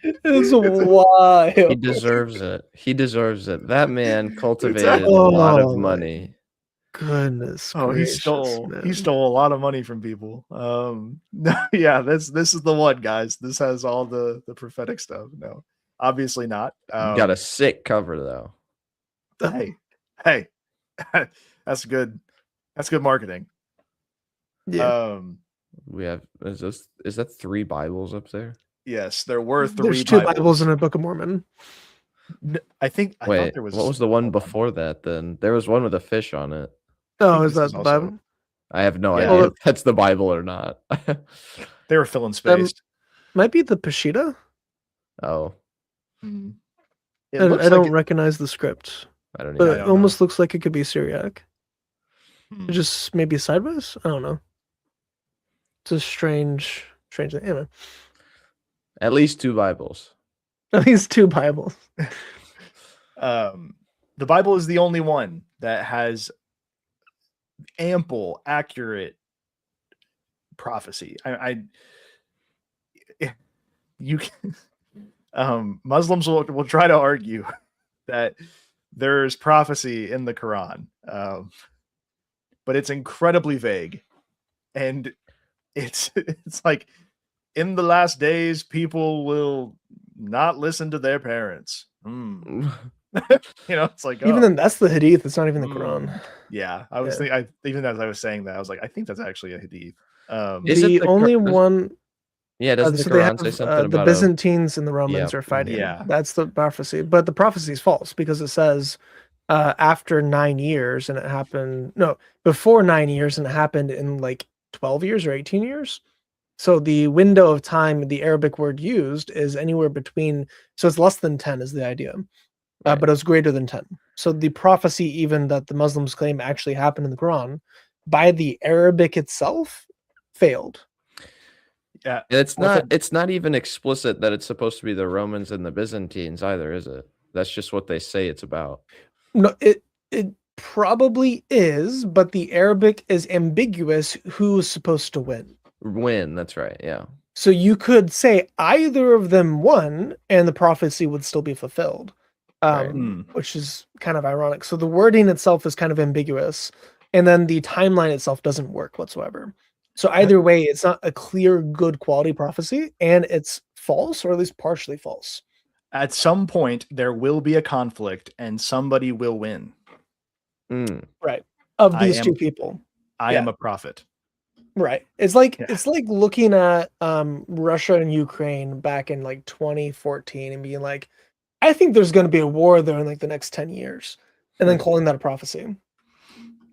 It's wild. He deserves it. He deserves it. That man cultivated a lot of money. Goodness Oh, gracious, he stole a lot of money from people. Yeah, this is the one, guys. This has all the prophetic stuff. No, obviously not. Got a sick cover though. Hey, that's good. That's good marketing. Yeah. We have is that 3 Bibles up there? Yes, there were 3 There's 2 Bibles in a Book of Mormon. I thought Wait, there was what was the one before that then? There was one with a fish on it. Oh, is that the Bible? I have no Yeah. idea if that's the Bible or not. They were filling space. Might be the Peshitta. Oh, It I looks don't like recognize the script, I don't but know. it almost looks like it could be Syriac. Hmm. It just maybe sideways. I don't know. It's a strange thing. Anyway, At least 2 Bibles. at least 2 Bibles. the Bible is the only one that has ample, accurate prophecy. You can, Muslims will try to argue that there's prophecy in the Quran, but it's incredibly vague, and it's like in the last days people will not listen to their parents. It's like Even then, that's the Hadith. It's not even the Quran. Yeah, I was thinking. Even as I was saying that, I was like, I think that's actually a Hadith. Is it the only one? Yeah, doesn't the so Quran say something about the Byzantines and the Romans are fighting? Yeah, that's the prophecy. But the prophecy is false because it says after 9 years, and it happened before 9 years, and it happened in like 12 years or 18 years. So the window of time the Arabic word used is anywhere between. So it's less than 10 is the idea, but it was greater than 10. So the prophecy, even that the Muslims claim actually happened in the Quran, by the Arabic itself, failed. Yeah, it's not even explicit that it's supposed to be the Romans and the Byzantines either, is it? That's just what they say it's about. No, it probably is, but the Arabic is ambiguous who's supposed to win. That's right, yeah. So you could say either of them won and the prophecy would still be fulfilled, which is kind of ironic. So the wording itself is kind of ambiguous, and then the timeline itself doesn't work whatsoever. So either way, it's not a clear, good quality prophecy, and it's false, or at least partially false. At some point, there will be a conflict, and somebody will win. Right. Of these 2 people. I am a prophet. Right. It's like looking at Russia and Ukraine back in like 2014 and being like, I think there's going to be a war there in like the next 10 years, and then calling that a prophecy.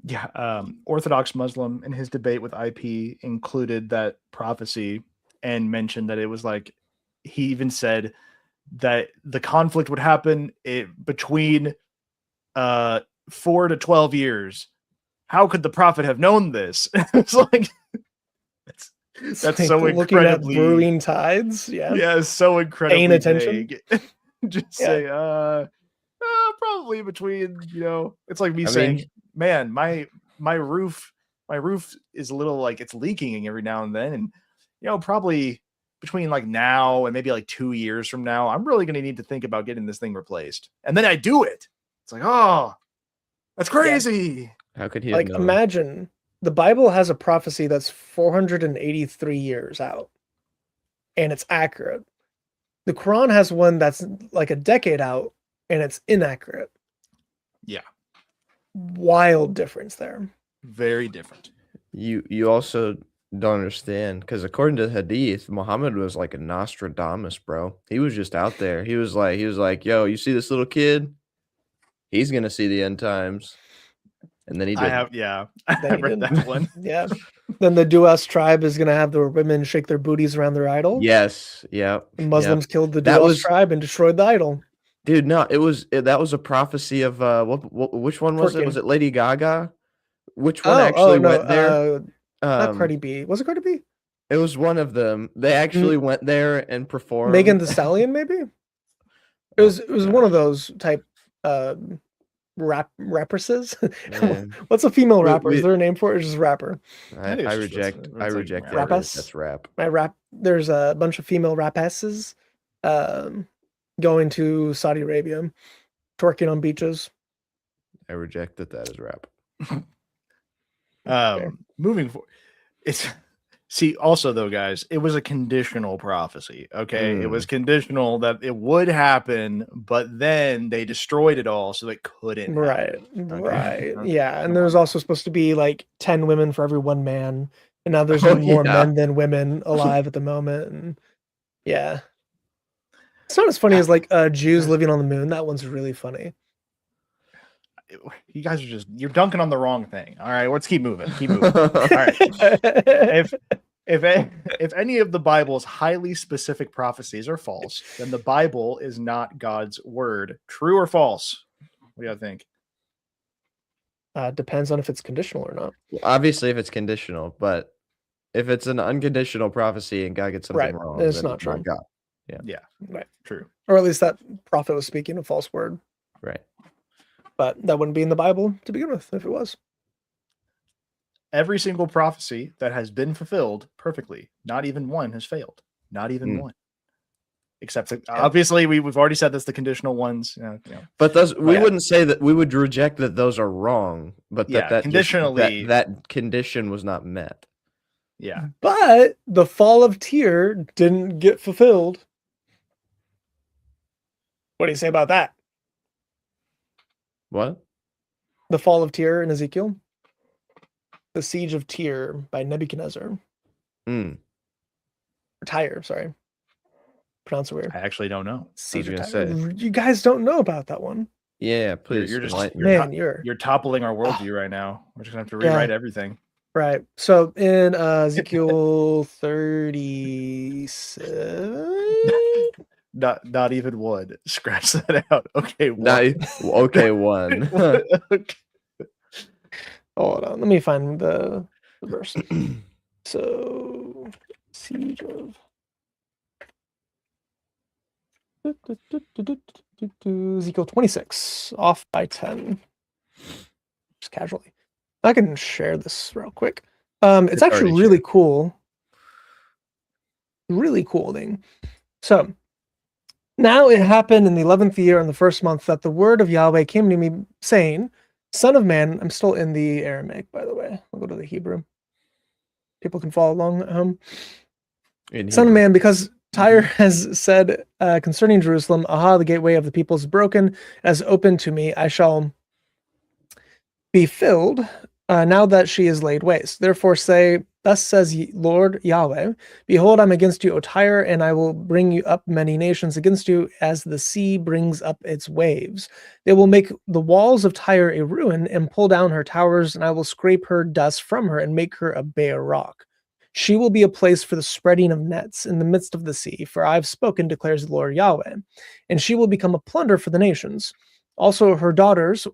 Yeah, Orthodox Muslim in his debate with IP included that prophecy and mentioned that it was like, he even said that the conflict would happen between 4 to 12 years. How could the prophet have known this? It's like that's like so incredibly looking at brewing tides. Yeah, so incredibly paying attention. Just say probably between, it's like me saying, man, my roof is a little like it's leaking every now and then, and probably between like now and maybe like 2 years from now, I'm really going to need to think about getting this thing replaced. And then I do it. It's like, oh, that's crazy. How could he like have known? Imagine the Bible has a prophecy that's 483 years out, and it's accurate. The Quran has one that's like a decade out, and it's inaccurate. Yeah. Wild difference there. Very different. You also don't understand, because according to the Hadith, Muhammad was like a Nostradamus, bro. He was just out there. He was like, yo, you see this little kid? He's gonna see the end times. And then he did. I read that one. Yeah. Then the Duas tribe is gonna have their women shake their booties around their idol. Yes. Yeah. The Muslims killed the Duas tribe and destroyed the idol. Dude, no, that was a prophecy of which one was it? Was it Lady Gaga? Which one actually went there? Not Cardi B. Was it Cardi B? It was one of them. They actually went there and performed. Megan Thee Stallion, maybe? It was one of those type rappresses. Yeah. What's a female We- rapper? we- Is there a name for it? Or just rapper? I That is just- reject. that's I like reject rap. that. Rappers? That's rap. There's a bunch of female rapesses going to Saudi Arabia, twerking on beaches. I reject that is rap. Moving forward, it's also though, guys, it was a conditional prophecy. Okay, it was conditional that it would happen, but then they destroyed it all, so it couldn't. Right, Okay. yeah. And Come there's on. also supposed to be like 10 women for every one man, and now there's Oh, more yeah. men than women alive at the moment. And yeah, it's not as funny as like Jews living on the moon. That one's really funny. You guys are you're dunking on the wrong thing. All right, let's keep moving. All right. If any of the Bible's highly specific prophecies are false, then the Bible is not God's word. True or false? What do you think? Depends on if it's conditional or not. Obviously, if it's conditional, but if it's an unconditional prophecy and God gets something Right, wrong, it's then not true. God. Yeah, Right. true. Or at least that prophet was speaking a false word. Right. But that wouldn't be in the Bible to begin with if it was. Every single prophecy that has been fulfilled perfectly, not even one has failed. Not even one. Except obviously we've already said that's the conditional ones. But those we wouldn't say that we would reject that those are wrong, but that conditionally that condition was not met. Yeah. But the fall of Tyre didn't get fulfilled. What do you say about that? What? The fall of Tyre in Ezekiel? The siege of Tyre by Nebuchadnezzar. Or Tyre, sorry. Pronounce it weird. I actually don't know. Siege of Tyre. You guys don't know about that one. Yeah, please. You're just you're toppling our worldview right now. We're just gonna have to rewrite everything. Right. So in Ezekiel 37. Not even one. Scratch that out. Okay, one. One. Okay. Hold on. Let me find the verse. So, siege of Ezekiel 26, off by 10. Just casually. I can share this real quick. It's actually really cool. Really cool thing. So, now it happened in the 11th year in the first month that the word of Yahweh came to me saying, Son of man, I'm still in the Aramaic, by the way. I'll go to the Hebrew. People can follow along at home. Son of man, because Tyre has said concerning Jerusalem, aha, the gateway of the people is broken, as open to me, I shall be filled now that she is laid waste. Therefore say, thus says Lord Yahweh, behold, I'm against you, O Tyre, and I will bring you up many nations against you as the sea brings up its waves. They will make the walls of Tyre a ruin and pull down her towers, and I will scrape her dust from her and make her a bare rock. She will be a place for the spreading of nets in the midst of the sea, for I have spoken, declares the Lord Yahweh, and she will become a plunder for the nations. Also her daughters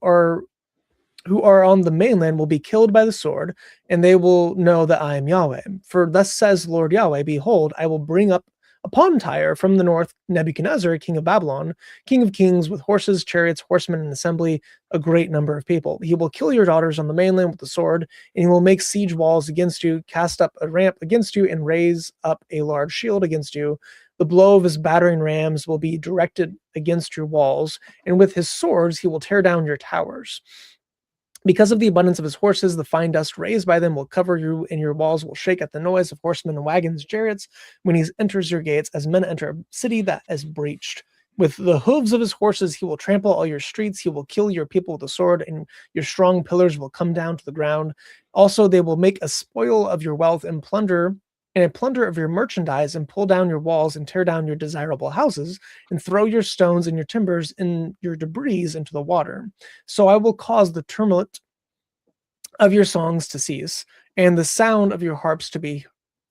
who are on the mainland will be killed by the sword, and they will know that I am Yahweh. For thus says Lord Yahweh, behold, I will bring up upon Tyre from the north Nebuchadnezzar, king of Babylon, king of kings, with horses, chariots, horsemen, and assembly, a great number of people. He will kill your daughters on the mainland with the sword, and he will make siege walls against you, cast up a ramp against you, and raise up a large shield against you. The blow of his battering rams will be directed against your walls, and with his swords he will tear down your towers. Because of the abundance of his horses, the fine dust raised by them will cover you, and your walls will shake at the noise of horsemen and wagons, chariots, when he enters your gates, as men enter a city that is breached. With the hooves of his horses, he will trample all your streets. He will kill your people with the sword, and your strong pillars will come down to the ground. Also, they will make a spoil of your wealth and a plunder of your merchandise, and pull down your walls and tear down your desirable houses, and throw your stones and your timbers and your debris into the water. So I will cause the tumult of your songs to cease, and the sound of your harps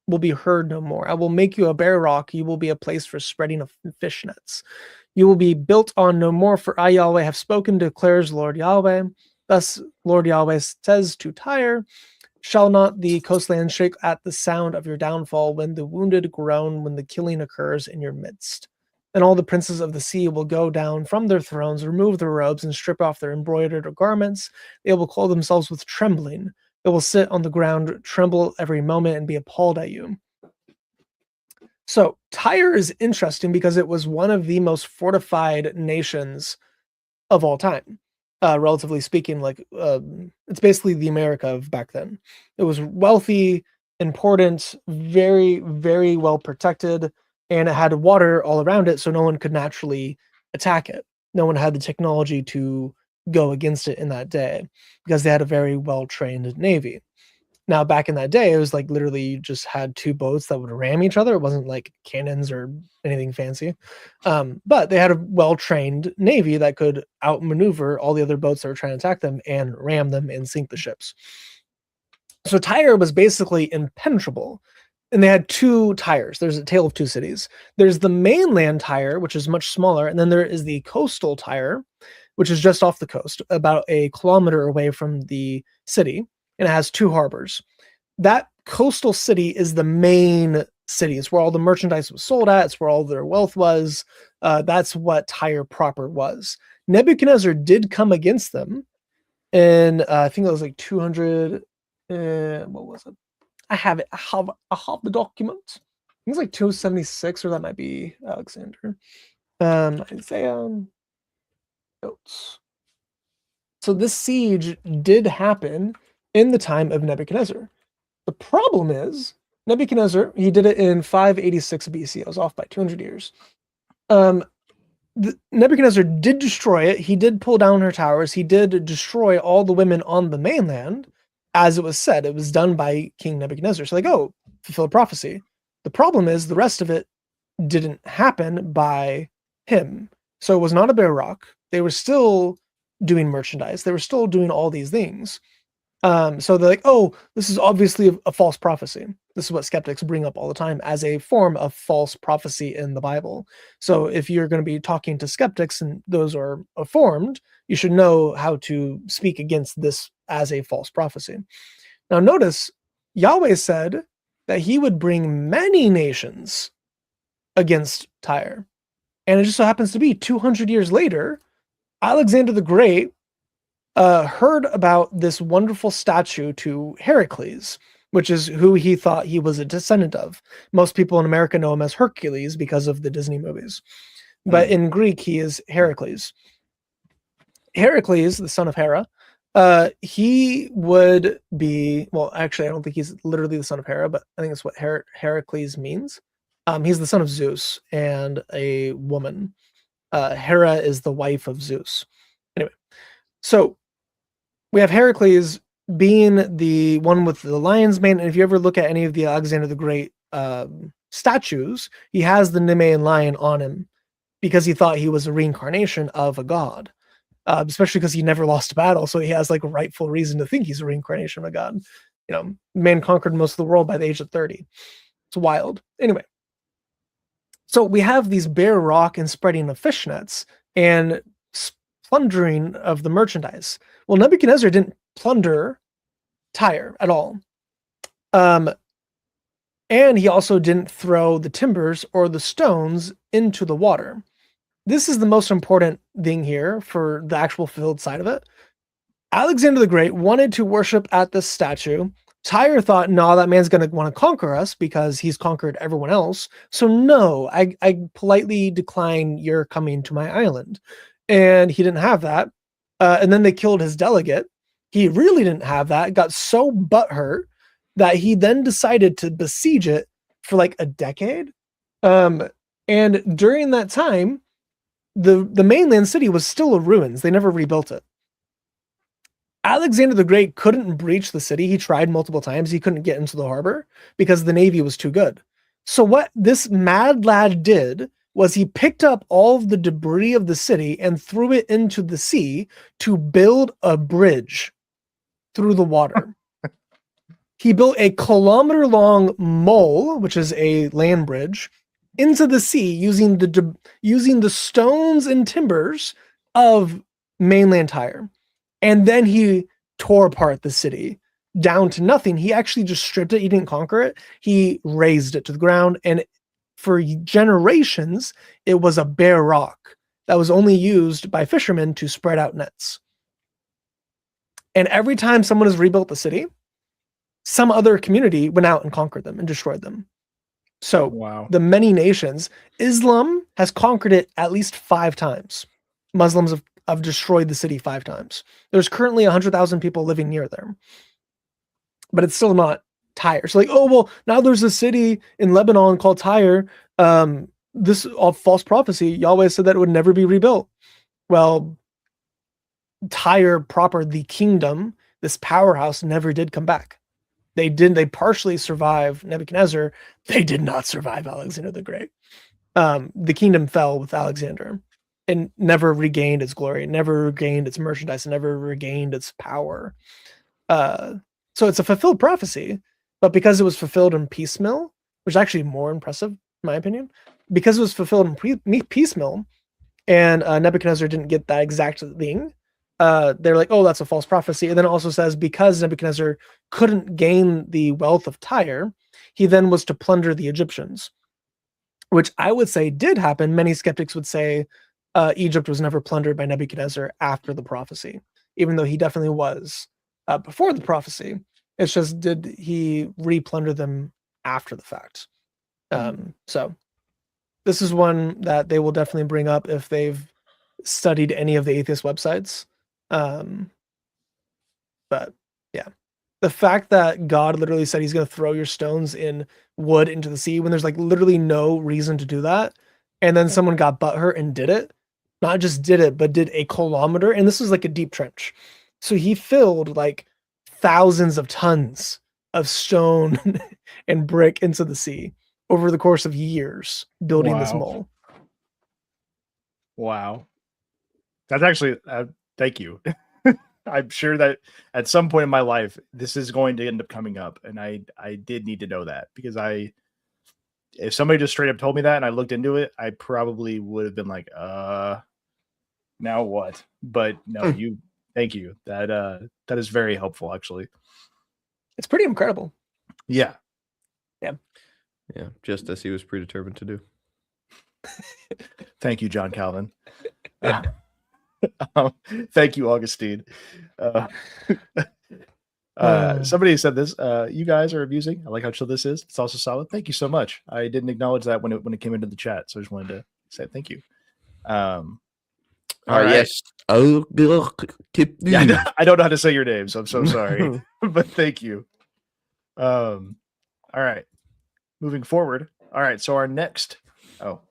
will be heard no more. I will make you a bare rock. You will be a place for spreading of fish nets. You will be built on no more, for I, Yahweh, have spoken, declares Lord Yahweh. Thus Lord Yahweh says to Tyre, shall not the coastland shake at the sound of your downfall, when the wounded groan, when the killing occurs in your midst? and all the princes of the sea will go down from their thrones, remove their robes, and strip off their embroidered garments. They will clothe themselves with trembling. They will sit on the ground, tremble every moment, and be appalled at you. So Tyre is interesting because it was one of the most fortified nations of all time, relatively speaking. Like it's basically the America of back then. It was wealthy, important, very, very well protected, and it had water all around it, so no one could naturally attack it. No one had the technology to go against it in that day because they had a very well-trained navy. Now, back in that day, it was like literally you just had two boats that would ram each other. It wasn't like cannons or anything fancy. But they had a well-trained navy that could outmaneuver all the other boats that were trying to attack them and ram them and sink the ships. So Tyre was basically impenetrable. And they had two Tyres. There's a tale of two cities. There's the mainland Tyre, which is much smaller. And then there is the coastal Tyre, which is just off the coast, about a kilometer away from the city. And it has two harbors. That coastal city is the main city. It's where all the merchandise was sold at. It's where all their wealth was. That's what Tyre proper was. Nebuchadnezzar did come against them. And I think it was like 200. What was it? I have it. I have the document. I think it's like 276, or that might be Alexander. Isaiah notes. So this siege did happen in the time of Nebuchadnezzar. The problem is Nebuchadnezzar, he did it in 586 BC. I was off by 200 years. Nebuchadnezzar did destroy it. He did pull down her towers. He did destroy all the women on the mainland. As it was said, it was done by King Nebuchadnezzar. So fulfill prophecy. The problem is the rest of it didn't happen by him. So it was not a bare rock. They were still doing merchandise. They were still doing all these things. So they're like, oh, this is obviously a false prophecy. This is what skeptics bring up all the time as a form of false prophecy in the Bible. So if you're going to be talking to skeptics and those are affirmed, you should know how to speak against this as a false prophecy. Now notice, Yahweh said that he would bring many nations against Tyre. And it just so happens to be 200 years later, Alexander the Great heard about this wonderful statue to Heracles, which is who he thought he was a descendant of. Most people in America know him as Hercules because of the Disney movies. But in Greek, he is Heracles. Heracles, the son of Hera, he would be, well, actually, I don't think he's literally the son of Hera, but I think that's what Heracles means. He's the son of Zeus and a woman. Hera is the wife of Zeus. Anyway, so we have Heracles being the one with the lion's mane. And if you ever look at any of the Alexander the Great statues, he has the Nemean lion on him because he thought he was a reincarnation of a god, especially because he never lost a battle. So he has like a rightful reason to think he's a reincarnation of a god. You know, man conquered most of the world by the age of 30. It's wild. Anyway, so we have these bare rock and spreading of fishnets and plundering of the merchandise. Well, Nebuchadnezzar didn't plunder Tyre at all. And he also didn't throw the timbers or the stones into the water. This is the most important thing here for the actual fulfilled side of it. Alexander the Great wanted to worship at this statue. Tyre thought, no, that man's going to want to conquer us because he's conquered everyone else. So no, I politely decline your coming to my island. And he didn't have that. And then they killed his delegate. He really didn't have that. Got so butthurt that he then decided to besiege it for like a decade. And during that time, the mainland city was still in ruins. They never rebuilt it. Alexander the Great couldn't breach the city. He tried multiple times. He couldn't get into the harbor because the navy was too good. So what this mad lad did was he picked up all of the debris of the city and threw it into the sea to build a bridge through the water. He built a kilometer-long mole, which is a land bridge, into the sea using the stones and timbers of mainland Tyre. And then he tore apart the city down to nothing. He actually just stripped it. He didn't conquer it. He razed it to the ground and for generations, it was a bare rock that was only used by fishermen to spread out nets. And every time someone has rebuilt the city, some other community went out and conquered them and destroyed them. So Wow. the many nations, Islam has conquered it at least 5 times. Muslims have destroyed the city 5 times. There's currently 100,000 people living near there, but it's still not Tyre. So like, oh, well, now there's a city in Lebanon called Tyre. This all false prophecy. Yahweh said that it would never be rebuilt. Well, Tyre proper, the kingdom, this powerhouse, never did come back. They partially survived Nebuchadnezzar. They did not survive Alexander the Great. The kingdom fell with Alexander and never regained its glory, never regained its merchandise, never regained its power. So it's a fulfilled prophecy, but because it was fulfilled in piecemeal, which is actually more impressive, in my opinion, because it was fulfilled in piecemeal, and Nebuchadnezzar didn't get that exact thing, they're like, oh, that's a false prophecy. And then it also says, because Nebuchadnezzar couldn't gain the wealth of Tyre, he then was to plunder the Egyptians, which I would say did happen. Many skeptics would say Egypt was never plundered by Nebuchadnezzar after the prophecy, even though he definitely was before the prophecy. It's just, did he replunder them after the fact? So this is one that they will definitely bring up if they've studied any of the atheist websites. But yeah, the fact that God literally said he's going to throw your stones in wood into the sea when there's like literally no reason to do that, and then someone got butthurt and did it, not just did it, but did a kilometer, and this was like a deep trench. So he filled like thousands of tons of stone and brick into the sea over the course of years building this mole. Wow. That's actually, thank you. I'm sure that at some point in my life, this is going to end up coming up. And I did need to know that, because if somebody just straight up told me that and I looked into it, I probably would have been like, now what? But no, thank you. That is very helpful, actually. It's pretty incredible. Yeah. Yeah. Just as he was predetermined to do. Thank you, John Calvin. Thank you, Augustine. Somebody said this. You guys are abusing. I like how chill this is. It's also solid. Thank you so much. I didn't acknowledge that when it came into the chat, so I just wanted to say thank you. All right. Yes. Yeah, I don't know how to say your name, so I'm so sorry. But thank you. All right. Moving forward. All right. So our next. Oh,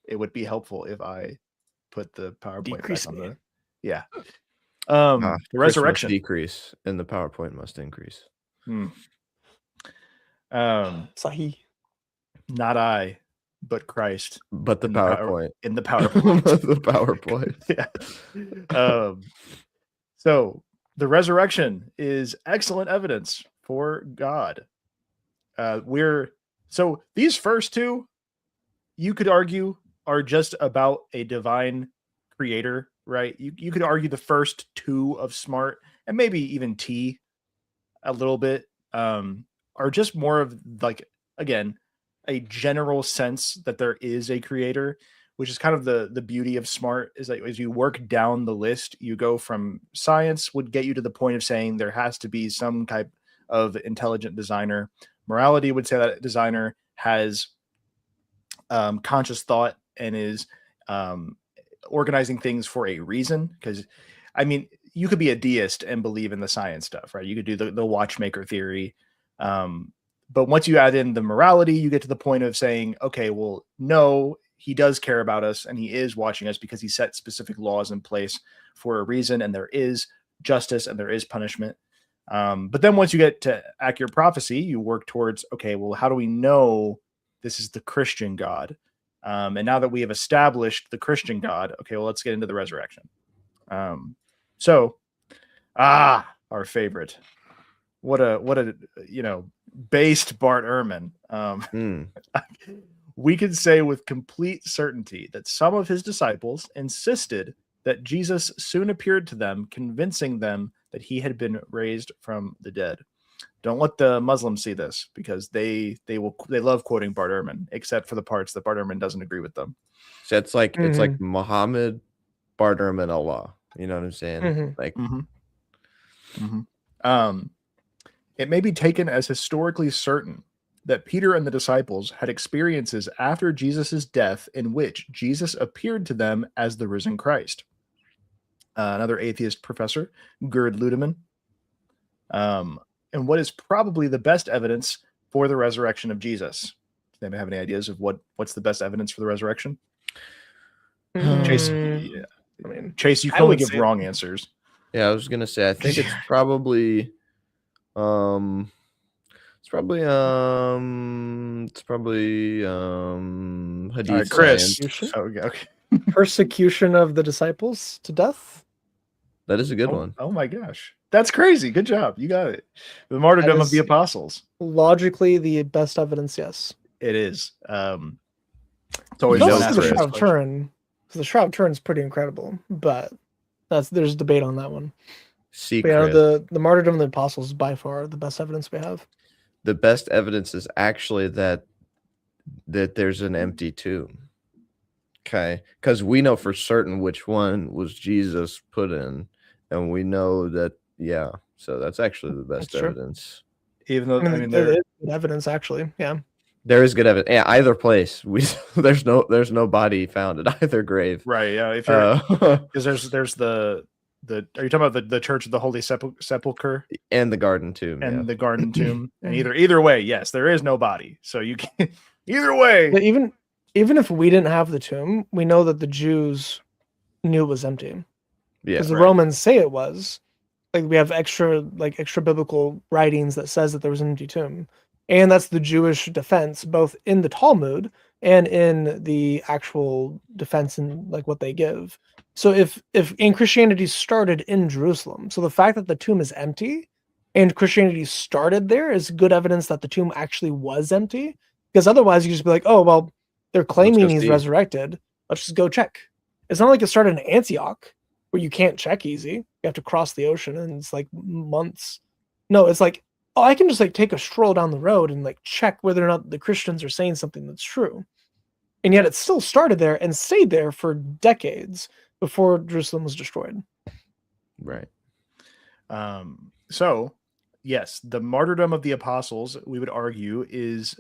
it would be helpful if I put the PowerPoint back on the. Yeah. The resurrection decrease and the PowerPoint must increase. Sahi. Not I, but Christ. But the PowerPoint. In the PowerPoint. The PowerPoint. Yeah. So the resurrection is excellent evidence for God. So these first two, you could argue, are just about a divine creator, right? You could argue the first two of smart, and maybe even T a little bit, are just more of like, again, a general sense that there is a creator, which is kind of the beauty of smart, is that as you work down the list, you go from science would get you to the point of saying there has to be some type of intelligent designer. Morality would say that designer has conscious thought and is organizing things for a reason. Because, I mean, you could be a deist and believe in the science stuff, right? You could do the watchmaker theory. But once you add in the morality, you get to the point of saying, okay, well, no, he does care about us and he is watching us because he set specific laws in place for a reason, and there is justice and there is punishment. But then once you get to accurate prophecy, you work towards, okay, well, how do we know this is the Christian God? And now that we have established the Christian God, okay, well, let's get into the resurrection. Our favorite. What a based Bart Ehrman. We can say with complete certainty that some of his disciples insisted that Jesus soon appeared to them, convincing them that he had been raised from the dead. Don't let the Muslims see this, because they love quoting Bart Ehrman, except for the parts that Bart Ehrman doesn't agree with them. So it's like Muhammad, Bart Ehrman, Allah. You know what I'm saying? Like, it may be taken as historically certain that Peter and the disciples had experiences after Jesus' death in which Jesus appeared to them as the risen Christ. Another atheist professor, Gerd Ludemann. And what is probably the best evidence for the resurrection of Jesus? Does anybody have any ideas of what's the best evidence for the resurrection? Chase, Chase, you can only give wrong answers. Yeah, I was gonna say, I think it's probably Hadith right, Chris. Okay. Persecution of the disciples to death. That is a good one. Oh my gosh. That's crazy. Good job. You got it. The martyrdom of the apostles. Logically, the best evidence, yes. It is. It's always the Shroud of Turin. So the Shroud of Turin is pretty incredible, but there's debate on that one. Secret. But, the martyrdom of the apostles is by far the best evidence we have. The best evidence is actually that there's an empty tomb. Okay, because we know for certain which one was Jesus put in, and we know that. Yeah, so that's actually the best evidence. Even though there is good evidence, actually. Yeah, there is good evidence. Yeah, either place. There's no body found at either grave. Right. Yeah. If you're because there's the are you talking about the Church of the Holy Sepulchre and the Garden Tomb and the Garden Tomb? And either way, yes, there is no body. So you can either way. But even if we didn't have the tomb, we know that the Jews knew it was empty. Yeah, because the Romans say it was. Like we have extra biblical writings that says that there was an empty tomb, and that's the Jewish defense, both in the Talmud and in the actual defense and like what they give. So if Christianity started in Jerusalem, so the fact that the tomb is empty and Christianity started there is good evidence that the tomb actually was empty. Because otherwise you just be like, oh well, they're claiming he's resurrected. Let's just go check. It's not like it started in Antioch, where you can't check easy. You have to cross the ocean and it's like months. No, it's like, oh, I can just like take a stroll down the road and like check whether or not the Christians are saying something that's true. And yet it still started there and stayed there for decades before Jerusalem was destroyed. Right. So yes, the martyrdom of the apostles, we would argue, is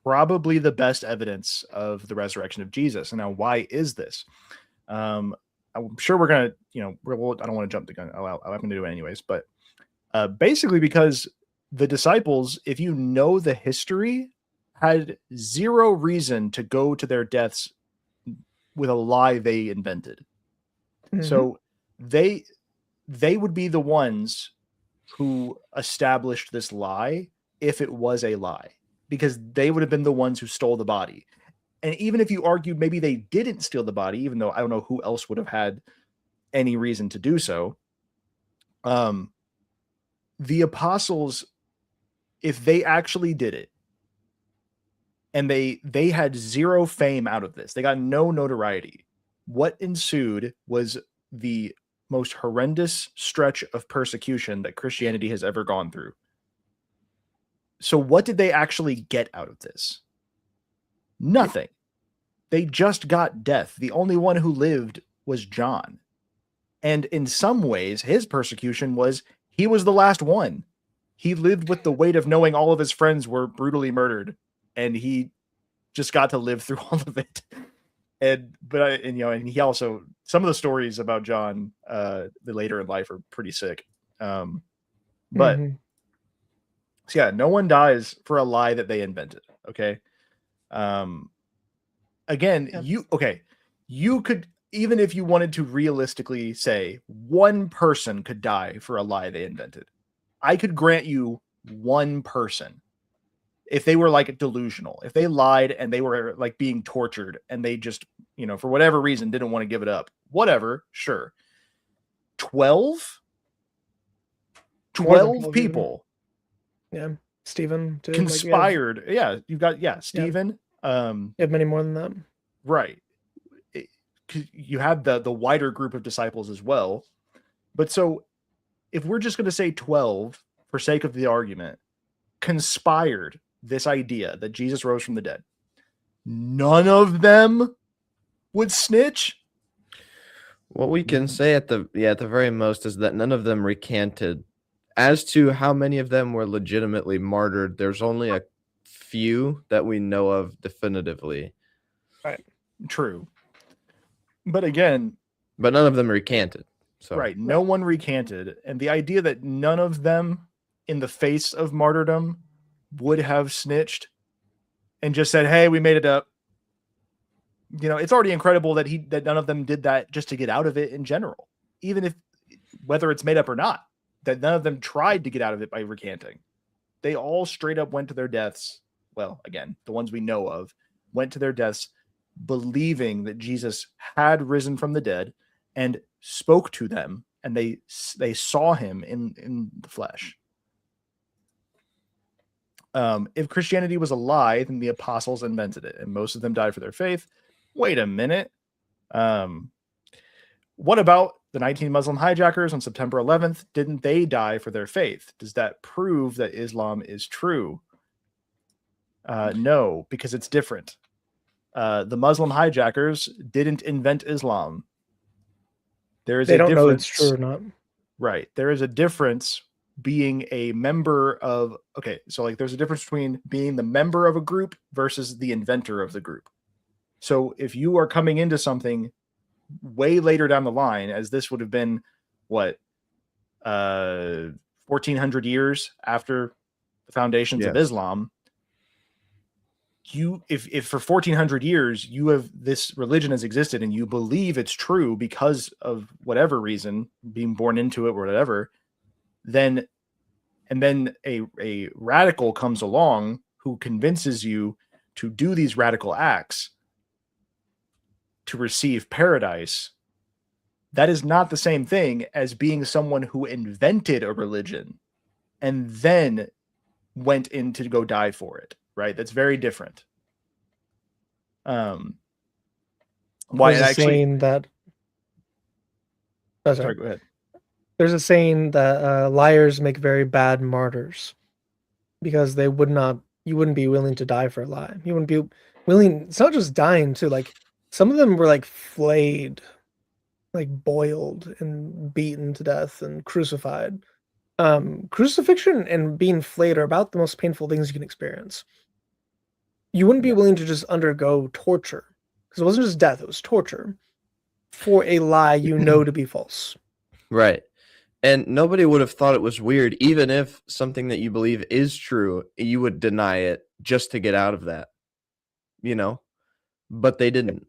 probably the best evidence of the resurrection of Jesus. And now, why is this? I'm sure we're gonna, I don't want to jump the gun. I'm going to do it anyways. But basically, because the disciples, if you know the history, had zero reason to go to their deaths with a lie they invented. Mm-hmm. So they would be the ones who established this lie if it was a lie, because they would have been the ones who stole the body. And even if you argued maybe they didn't steal the body, even though I don't know who else would have had any reason to do so, the apostles, if they actually did it, and they had zero fame out of this, they got no notoriety, what ensued was the most horrendous stretch of persecution that Christianity has ever gone through. So what did they actually get out of this? Nothing. They just got death. The only one who lived was John. And in some ways, his persecution was he was the last one. He lived with the weight of knowing all of his friends were brutally murdered, and he just got to live through all of it. And he also, some of the stories about John the later in life are pretty sick. So yeah, no one dies for a lie that they invented. Okay. You could, even if you wanted to realistically say one person could die for a lie they invented, I could grant you one person. If they were like delusional, if they lied and they were like being tortured and they just, for whatever reason, didn't want to give it up, whatever, sure. 12 people. Yeah. Stephen too, conspired. You've got Stephen. You have many more than that. Right. You have the wider group of disciples as well. But so if we're just going to say 12 for sake of the argument, conspired this idea that Jesus rose from the dead, none of them would snitch? What we can say at the very most is that none of them recanted. As to how many of them were legitimately martyred, there's only a few that we know of definitively. Right. True. But again, but none of them recanted. So right, no one recanted, and the idea that none of them in the face of martyrdom would have snitched and just said, "Hey, we made it up." You know, it's already incredible that none of them did that just to get out of it in general, even if whether it's made up or not, that none of them tried to get out of it by recanting. They all straight up went to their deaths. Well, again, the ones we know of went to their deaths believing that Jesus had risen from the dead and spoke to them, and they saw him in the flesh. If Christianity was a lie, then the apostles invented it, and most of them died for their faith. Wait a minute. What about the 19 Muslim hijackers on September 11th? Didn't they die for their faith? Does that prove that Islam is true? No, because it's different. The Muslim hijackers didn't invent Islam. There is they a don't difference. know it's true or not. Right. There is a difference being a member of, okay, so like there's a difference between being the member of a group versus the inventor of the group. So if you are coming into something way later down the line, as this would have been, what, 1400 years after the foundations of Islam, if for 1400 years you have this religion has existed and you believe it's true because of whatever reason, being born into it or whatever, then a radical comes along who convinces you to do these radical acts to receive paradise. That is not the same thing as being someone who invented a religion and then went in to go die for it, right? That's very different. Why There's a actually saying that sorry, go ahead. There's a saying that liars make very bad martyrs because you wouldn't be willing to die for a lie. You wouldn't be willing. It's not just dying too. Like some of them were like flayed, like boiled and beaten to death and crucified. Crucifixion and being flayed are about the most painful things you can experience. You wouldn't be willing to just undergo torture because it wasn't just death; it was torture for a lie you know to be false. Right. And nobody would have thought it was weird, even if something that you believe is true, you would deny it just to get out of that, you know, but they didn't.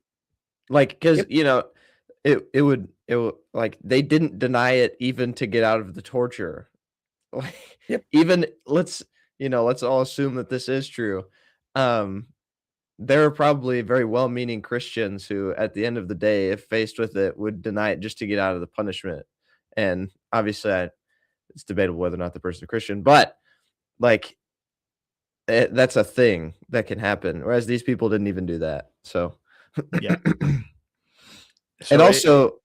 Like, because, you know, it would like they didn't deny it even to get out of the torture. Like, even let's all assume that this is true. There are probably very well-meaning Christians who, at the end of the day, if faced with it, would deny it just to get out of the punishment. And obviously, it's debatable whether or not the person is a Christian, but like that's a thing that can happen. Whereas these people didn't even do that. So, yeah. And also,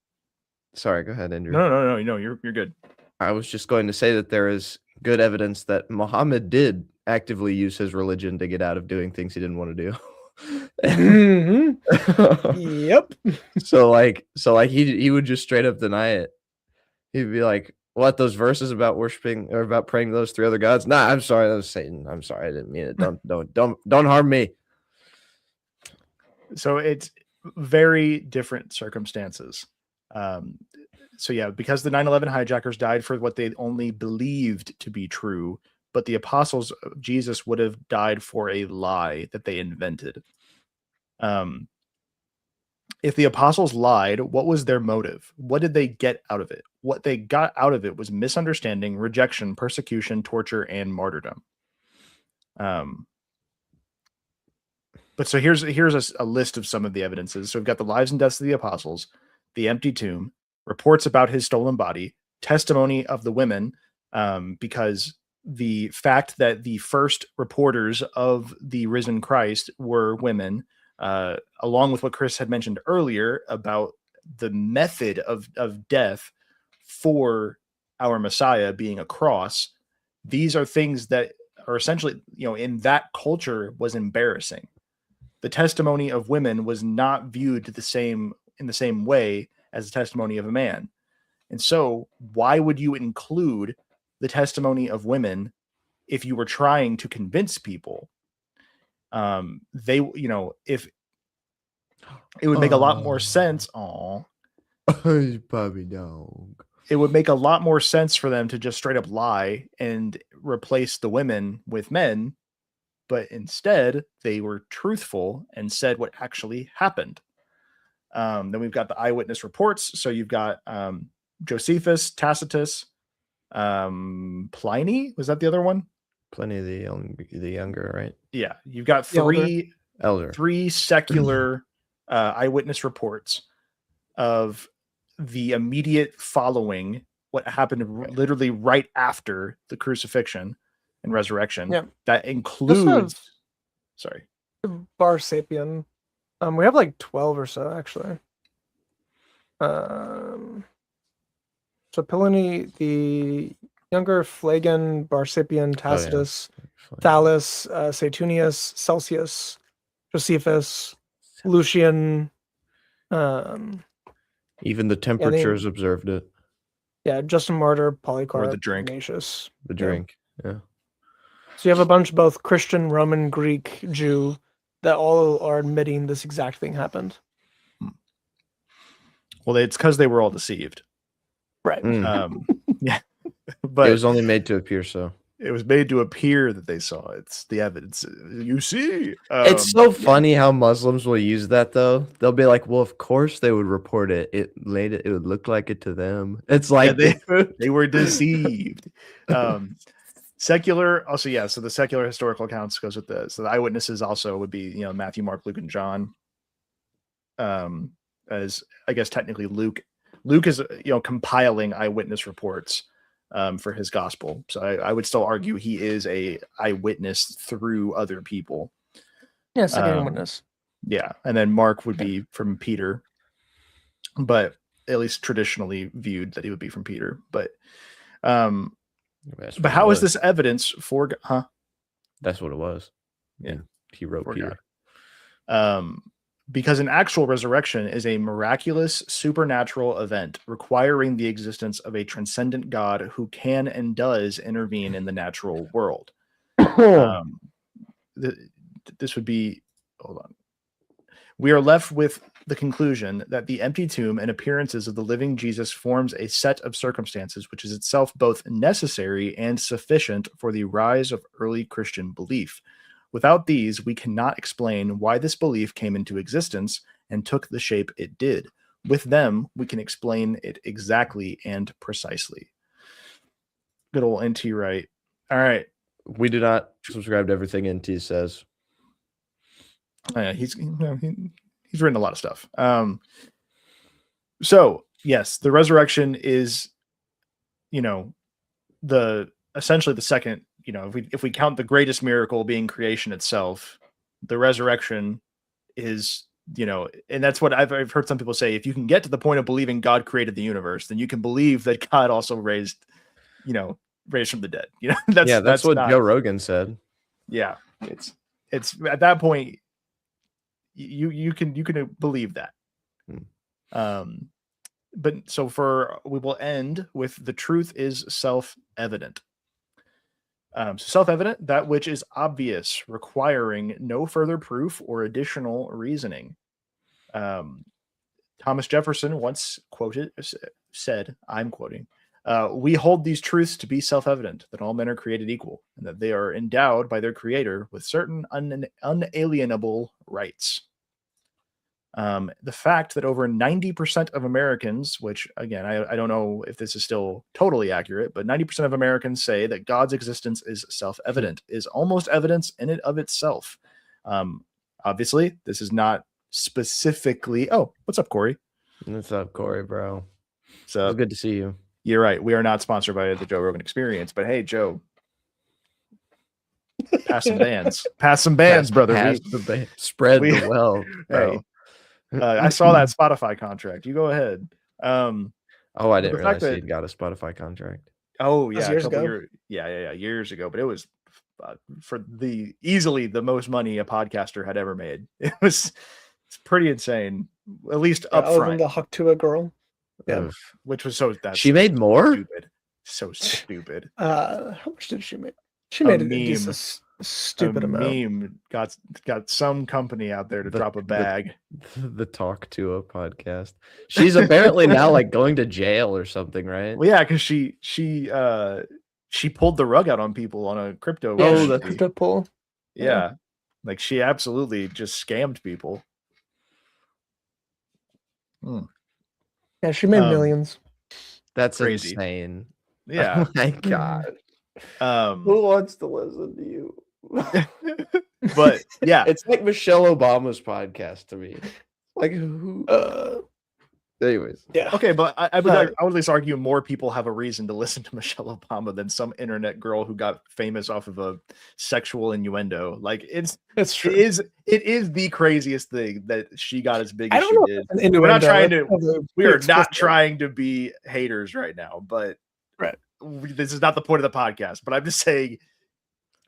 sorry, go ahead, Andrew. No, you're good. I was just going to say that there is good evidence that Muhammad did actively use his religion to get out of doing things he didn't want to do. Yep. So he would just straight up deny it. He'd be like, "What, those verses about worshiping or about praying to those three other gods? Nah, I'm sorry, that was Satan. I'm sorry, I didn't mean it. Don't harm me." So it's very different circumstances. So yeah, because the 9/11 hijackers died for what they only believed to be true, but the apostles of Jesus would have died for a lie that they invented. If the apostles lied, what was their motive? What did they get out of it? What they got out of it was misunderstanding, rejection, persecution, torture, and martyrdom. But so here's a list of some of the evidences. So we've got the lives and deaths of the apostles, the empty tomb, reports about his stolen body, testimony of the women, because the fact that the first reporters of the risen Christ were women, along with what Chris had mentioned earlier about the method of death for our Messiah being a cross, these are things that are essentially, in that culture was embarrassing. The testimony of women was not viewed in the same way as the testimony of a man. And so why would you include the testimony of women if you were trying to convince people? If it would make a lot more sense. Puppy dog. It would make a lot more sense for them to just straight up lie and replace the women with men. But instead, they were truthful and said what actually happened. Then we've got the eyewitness reports. So you've got Josephus, Tacitus, Pliny. Was that the other one? Pliny the younger, right? Yeah. You've got three secular eyewitness reports of the immediate following what happened literally right after the crucifixion and resurrection. Yeah. That includes Bar Sapien. We have like 12 or so actually. So Pliny the younger, Phlegon, Bar Sapien, Tacitus, Thales, Saturnius, Celsius, Josephus, Lucian. Even the temperatures observed it. Yeah, Justin Martyr, Polycarp, or the drink. Ignatius. The drink, yeah. So you have a bunch of both Christian, Roman, Greek, Jew that all are admitting this exact thing happened. Well, it's because they were all deceived. Right. Yeah. But it was only made to appear so. It was made to appear that they saw it. It's the evidence. You see. It's so funny how Muslims will use that, though. They'll be like, well, of course they would report it. It would look like it to them. It's like they were deceived. Secular, also, yeah. So the secular historical accounts goes with this. So the eyewitnesses also would be, Matthew, Mark, Luke, and John. As I guess technically Luke is, compiling eyewitness reports for his gospel. So I would still argue he is a eyewitness through other people. Yeah, second witness. Yeah, and then Mark would be from Peter, but at least traditionally viewed that he would be from Peter. But how is this evidence for? That's what it was. Yeah, he wrote for Peter. God. Because an actual resurrection is a miraculous supernatural event requiring the existence of a transcendent God who can and does intervene in the natural world. This would be, hold on. We are left with the conclusion that the empty tomb and appearances of the living Jesus forms a set of circumstances which is itself both necessary and sufficient for the rise of early Christian belief. Without these, we cannot explain why this belief came into existence and took the shape it did. With them, we can explain it exactly and precisely. Good old NT Wright. All right. We do not subscribe to everything NT says. He's written a lot of stuff. So yes, the resurrection is, essentially the second. If we count the greatest miracle being creation itself, the resurrection is, and that's what I've heard some people say. If you can get to the point of believing God created the universe, then you can believe that God also raised from the dead. That's what Joe Rogan said. Yeah, it's at that point you can believe that. But so we will end with the truth is self-evident. Self-evident, that which is obvious, requiring no further proof or additional reasoning. Thomas Jefferson once said, I'm quoting, we hold these truths to be self-evident, that all men are created equal, and that they are endowed by their creator with certain unalienable rights. The fact that over 90% of Americans, which again, I don't know if this is still totally accurate, but 90% of Americans say that God's existence is self-evident, is almost evidence in and of itself. Obviously, this is not specifically. Oh, what's up, Corey? What's up, Corey, bro? So good to see you. You're right. We are not sponsored by the Joe Rogan Experience, but hey, Joe. Pass some bands. Pass some bands, brother. Spread the wealth, bro. Hey, I saw that Spotify contract. You go ahead. I didn't realize he'd got a Spotify contract. Oh That was yeah, a years couple ago. years ago. But it was for easily the most money a podcaster had ever made. It's pretty insane, at least Yeah, up other than front. the Haktua girl. Yeah. Ugh. Which was that's She made more? stupid. So stupid. How much did she make? She A made a meme. decent, stupid A amount. meme got some company out there to drop a bag. The Talk to a podcast. She's apparently now like going to jail or something, right? Well, yeah, because she pulled the rug out on people on a crypto. Yeah, Oh, she that's- crypto pull. yeah. Like she absolutely just scammed people. Yeah, she made millions. That's Crazy. insane. Yeah. Oh my God. Um, Who wants to listen to you? but yeah, It's like Michelle Obama's podcast to me. Like who? Anyways, Yeah. okay, but I would at least argue more people have a reason to listen to Michelle Obama than some internet girl who got famous off of a sexual innuendo. Like It's true. it is the craziest thing that she got as big I as don't she know. did. We're not trying to. We are not explicit. trying to be haters right now, but Right. This is not the point of the podcast. But I'm just saying,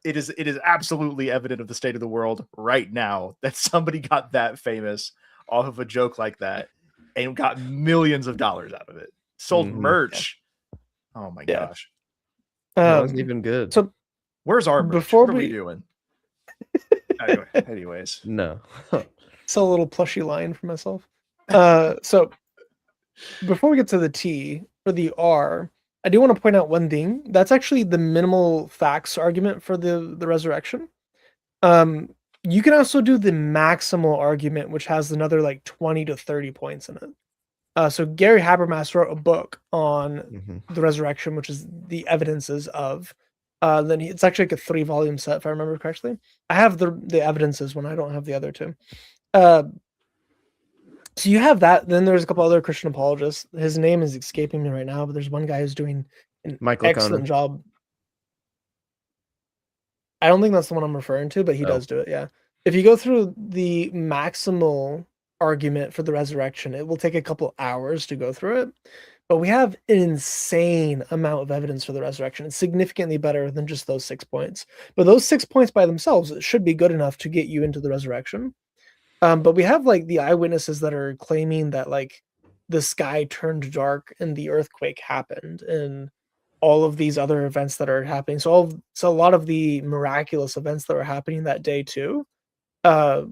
it is absolutely evident of the state of the world right now that somebody got that famous off of a joke like that and got millions of dollars out of it. Sold merch. Yeah. Oh my gosh. that wasn't even good. So where's our merch? Before what are we doing? Anyways. No. Sell a little plushy line for myself. So before we get to the T, for the R, I do want to point out one thing. That's actually the minimal facts argument for the resurrection. You can also do the maximal argument, which has another like 20 to 30 points in it. So Gary Habermas wrote a book on the resurrection, which is the evidences of. Then it's actually like a 3-volume set, if I remember correctly. I have the evidences when I don't have the other two. So you have that. Then there's a couple other Christian apologists. His name is escaping me right now, but there's one guy who's doing an excellent job. I don't think that's the one I'm referring to, but he does do it. Yeah. If you go through the maximal argument for the resurrection, it will take a couple hours to go through it. But we have an insane amount of evidence for the resurrection. It's significantly better than just those 6 points. But those 6 points by themselves should be good enough to get you into the resurrection. But we have like the eyewitnesses that are claiming that like the sky turned dark and the earthquake happened and all of these other events that are happening. So a lot of the miraculous events that were happening that day too are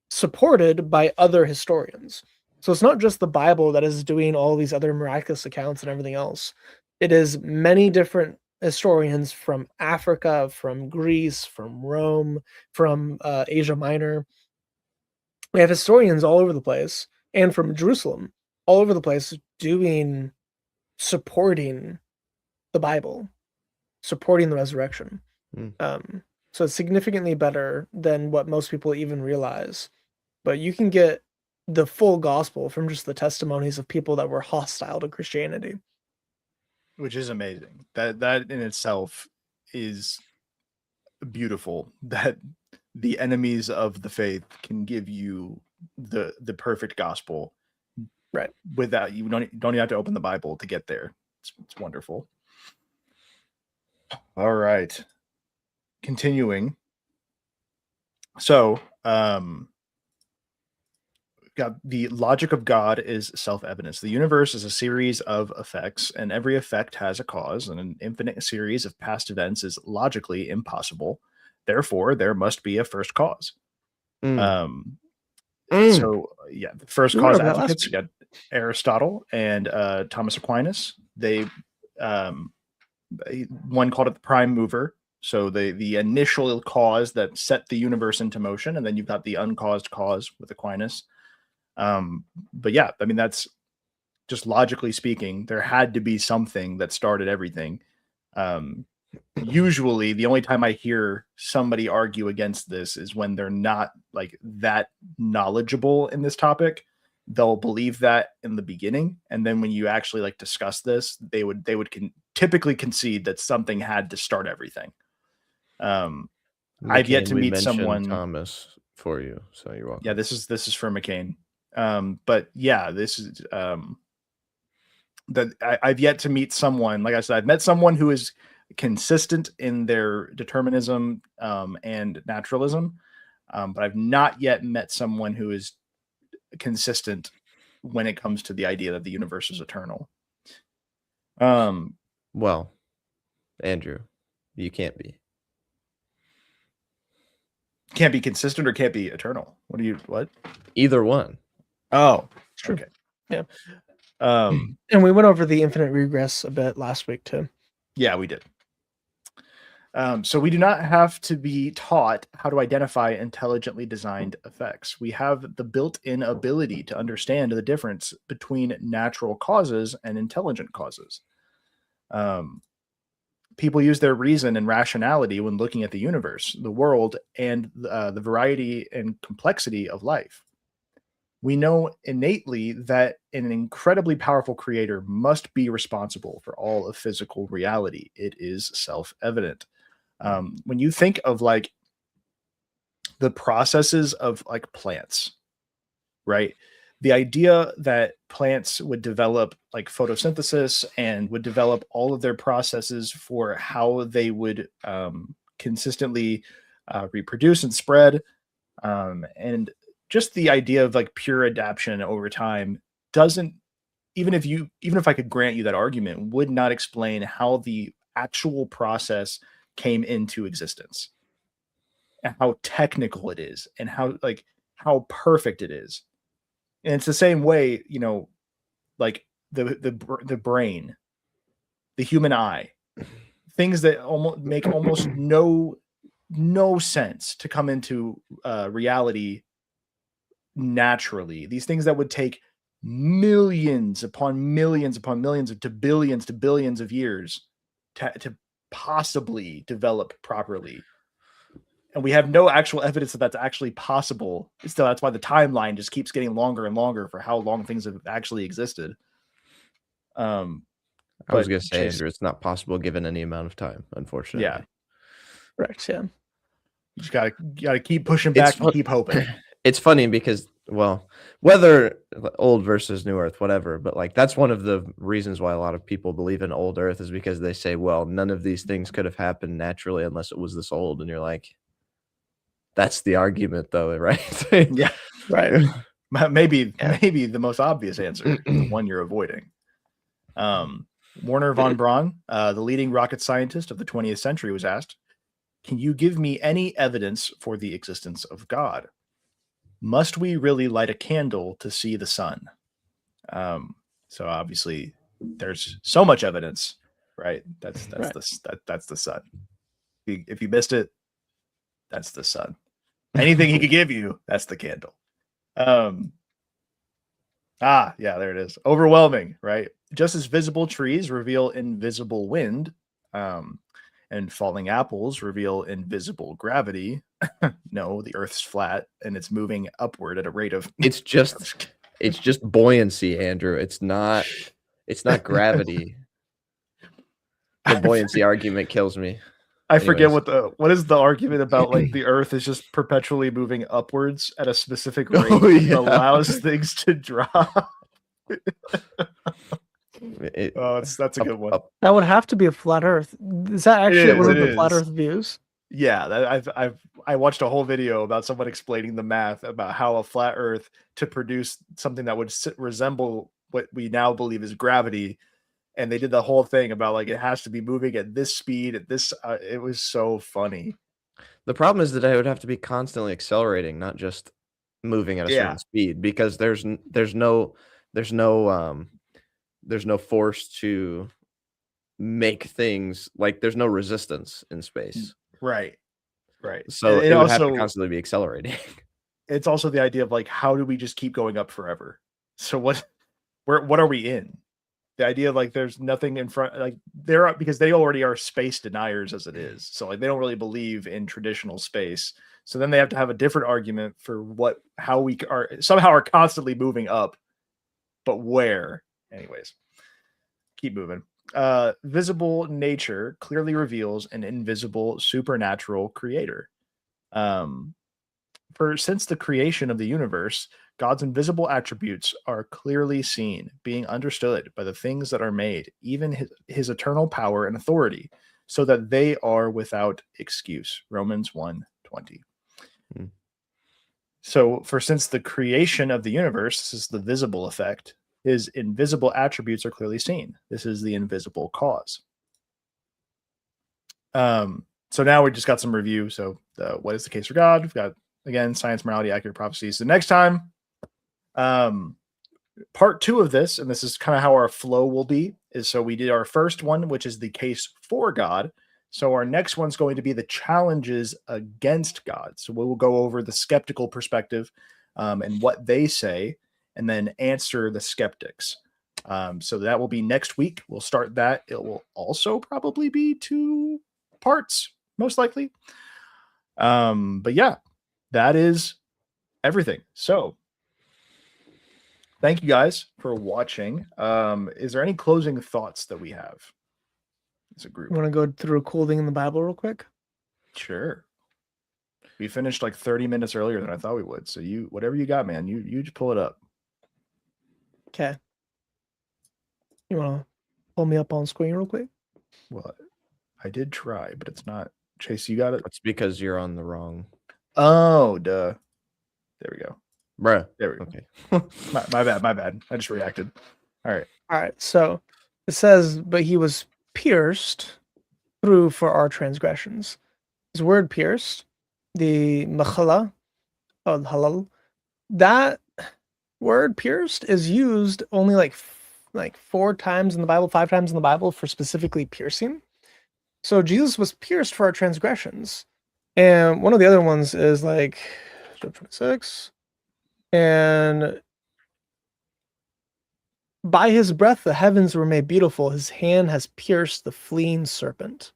supported by other historians. So it's not just the Bible that is doing all these other miraculous accounts and everything else. It is many different historians from Africa, from Greece, from Rome, from Asia Minor. We have historians all over the place, and from Jerusalem, all over the place, supporting the Bible, supporting the resurrection. So it's significantly better than what most people even realize. But you can get the full gospel from just the testimonies of people that were hostile to Christianity. Which is amazing. That in itself is beautiful, that the enemies of the faith can give you the perfect gospel, right? Without you don't even have to open the Bible to get there. It's wonderful. All right, continuing. So, got the logic of God is self-evidence. The universe is a series of effects, and every effect has a cause, and an infinite series of past events is logically impossible. Therefore, there must be a first cause. So, yeah, the first cause advocates, you got Aristotle and Thomas Aquinas. They one called it the prime mover. So the initial cause that set the universe into motion, and then you've got the uncaused cause with Aquinas. But yeah, I mean, that's just logically speaking, there had to be something that started everything. Usually the only time I hear somebody argue against this is when they're not like that knowledgeable in this topic. They'll believe that in the beginning. And then when you actually like discuss this, they would typically concede that something had to start everything. I've yet to meet someone. Thomas for you. So you're welcome. Yeah, this is for McCain. But yeah, this is that I've yet to meet someone, like I said, I've met someone who is consistent in their determinism and naturalism, but I've not yet met someone who is consistent when it comes to the idea that the universe is eternal. Well, Andrew, you can't be. Can't be consistent or can't be eternal. What? Either one. Oh, It's true. okay. Yeah. And we went over the infinite regress a bit last week too. Yeah, we did. So we do not have to be taught how to identify intelligently designed effects. We have the built-in ability to understand the difference between natural causes and intelligent causes. People use their reason and rationality when looking at the universe, the world, and the variety and complexity of life. We know innately that an incredibly powerful creator must be responsible for all of physical reality. It is self-evident. When you think of like the processes of like plants, right? The idea that plants would develop like photosynthesis and would develop all of their processes for how they would consistently reproduce and spread, and just the idea of like pure adaptation over time doesn't, even if I could grant you that argument, would not explain how the actual process came into existence and how technical it is and how perfect it is. And it's the same way, like the brain, the human eye, things that make almost no sense to come into reality naturally. These things that would take millions upon millions upon millions to billions of years to possibly develop properly. And we have no actual evidence that that's actually possible. So that's why the timeline just keeps getting longer and longer for how long things have actually existed. I was going to say, Andrew, it's not possible given any amount of time, unfortunately. Yeah. Right. Yeah. You just gotta keep pushing back and keep hoping. It's funny because, well, whether old versus new Earth, whatever, but like that's one of the reasons why a lot of people believe in old Earth is because they say, well, none of these things could have happened naturally unless it was this old. And you're like, that's the argument, though, right? Yeah, right. Maybe the most obvious answer, the one you're avoiding. Werner von Braun, the leading rocket scientist of the 20th century, was asked, "Can you give me any evidence for the existence of God? Must we really light a candle to see the sun?" So obviously, there's so much evidence, right? That's the sun. If you missed it, that's the sun. Anything he could give you, that's the candle. Yeah, there it is. Overwhelming, right? Just as visible trees reveal invisible wind, and falling apples reveal invisible gravity. No, the Earth's flat and it's moving upward at a rate of. It's just buoyancy, Andrew. It's not gravity. The buoyancy argument kills me. I forget what is the argument about, like the Earth is just perpetually moving upwards at a specific rate that allows things to drop. That's a good one. That would have to be a flat Earth. Is that actually one of the flat Earth views? Yeah, I watched a whole video about someone explaining the math about how a flat Earth, to produce something that would resemble what we now believe is gravity. And they did the whole thing about like it has to be moving at this speed, at this. It was so funny. The problem is that I would have to be constantly accelerating, not just moving at a certain speed, because there's no force to make things, like there's no resistance in space. Right. So it would have to constantly be accelerating. It's also the idea of like, how do we just keep going up forever? So what are we in? The idea of like there's nothing in front, like because they already are space deniers as it is. So like they don't really believe in traditional space. So then they have to have a different argument for how we are constantly moving up, but where? Anyways, keep moving. Visible nature clearly reveals an invisible supernatural creator. For since the creation of the universe, God's invisible attributes are clearly seen, being understood by the things that are made, even his eternal power and authority, so that they are without excuse. Romans 1:20. So, for since the creation of the universe, this is the visible effect, his invisible attributes are clearly seen. This is the invisible cause. So now we just got some review. So, what is the case for God? We've got, again, science, morality, accurate prophecies. So next time, part 2 of this, and this is kind of how our flow will be, is so we did our first one, which is the case for God. So our next one's going to be the challenges against God. So we will go over the skeptical perspective and what they say, and then answer the skeptics. So that will be next week. We'll start that. It will also probably be 2 parts, most likely. But yeah, that is everything. So thank you guys for watching. Is there any closing thoughts that we have as a group? You want to go through a cool thing in the Bible real quick? Sure. We finished like 30 minutes earlier than I thought we would. So whatever you got, man, you just pull it up. Okay. You want to pull me up on screen real quick? Well, I did try, but it's not. Chase, you got it? It's because you're on the wrong. Oh, duh. There we go. Bruh. There we go. Okay. My bad. I just reacted. All right. So it says, but he was pierced through for our transgressions. This word pierced, the machala, halal, that word pierced is used only like 4 times in the Bible, 5 times in the Bible for specifically piercing. So Jesus was pierced for our transgressions. And one of the other ones is like Job 26. And by his breath the heavens were made beautiful. His hand has pierced the fleeing serpent.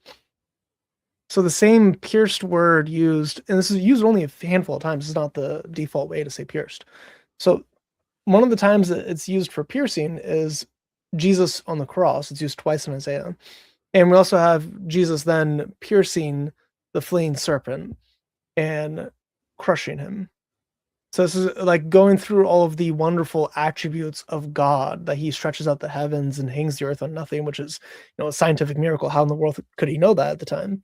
So the same pierced word used, and this is used only a handful of times. This is not the default way to say pierced. So one of the times that it's used for piercing is Jesus on the cross. It's used twice in Isaiah. And we also have Jesus then piercing the fleeing serpent and crushing him. So this is like going through all of the wonderful attributes of God, that he stretches out the heavens and hangs the earth on nothing, which is, a scientific miracle. How in the world could he know that at the time?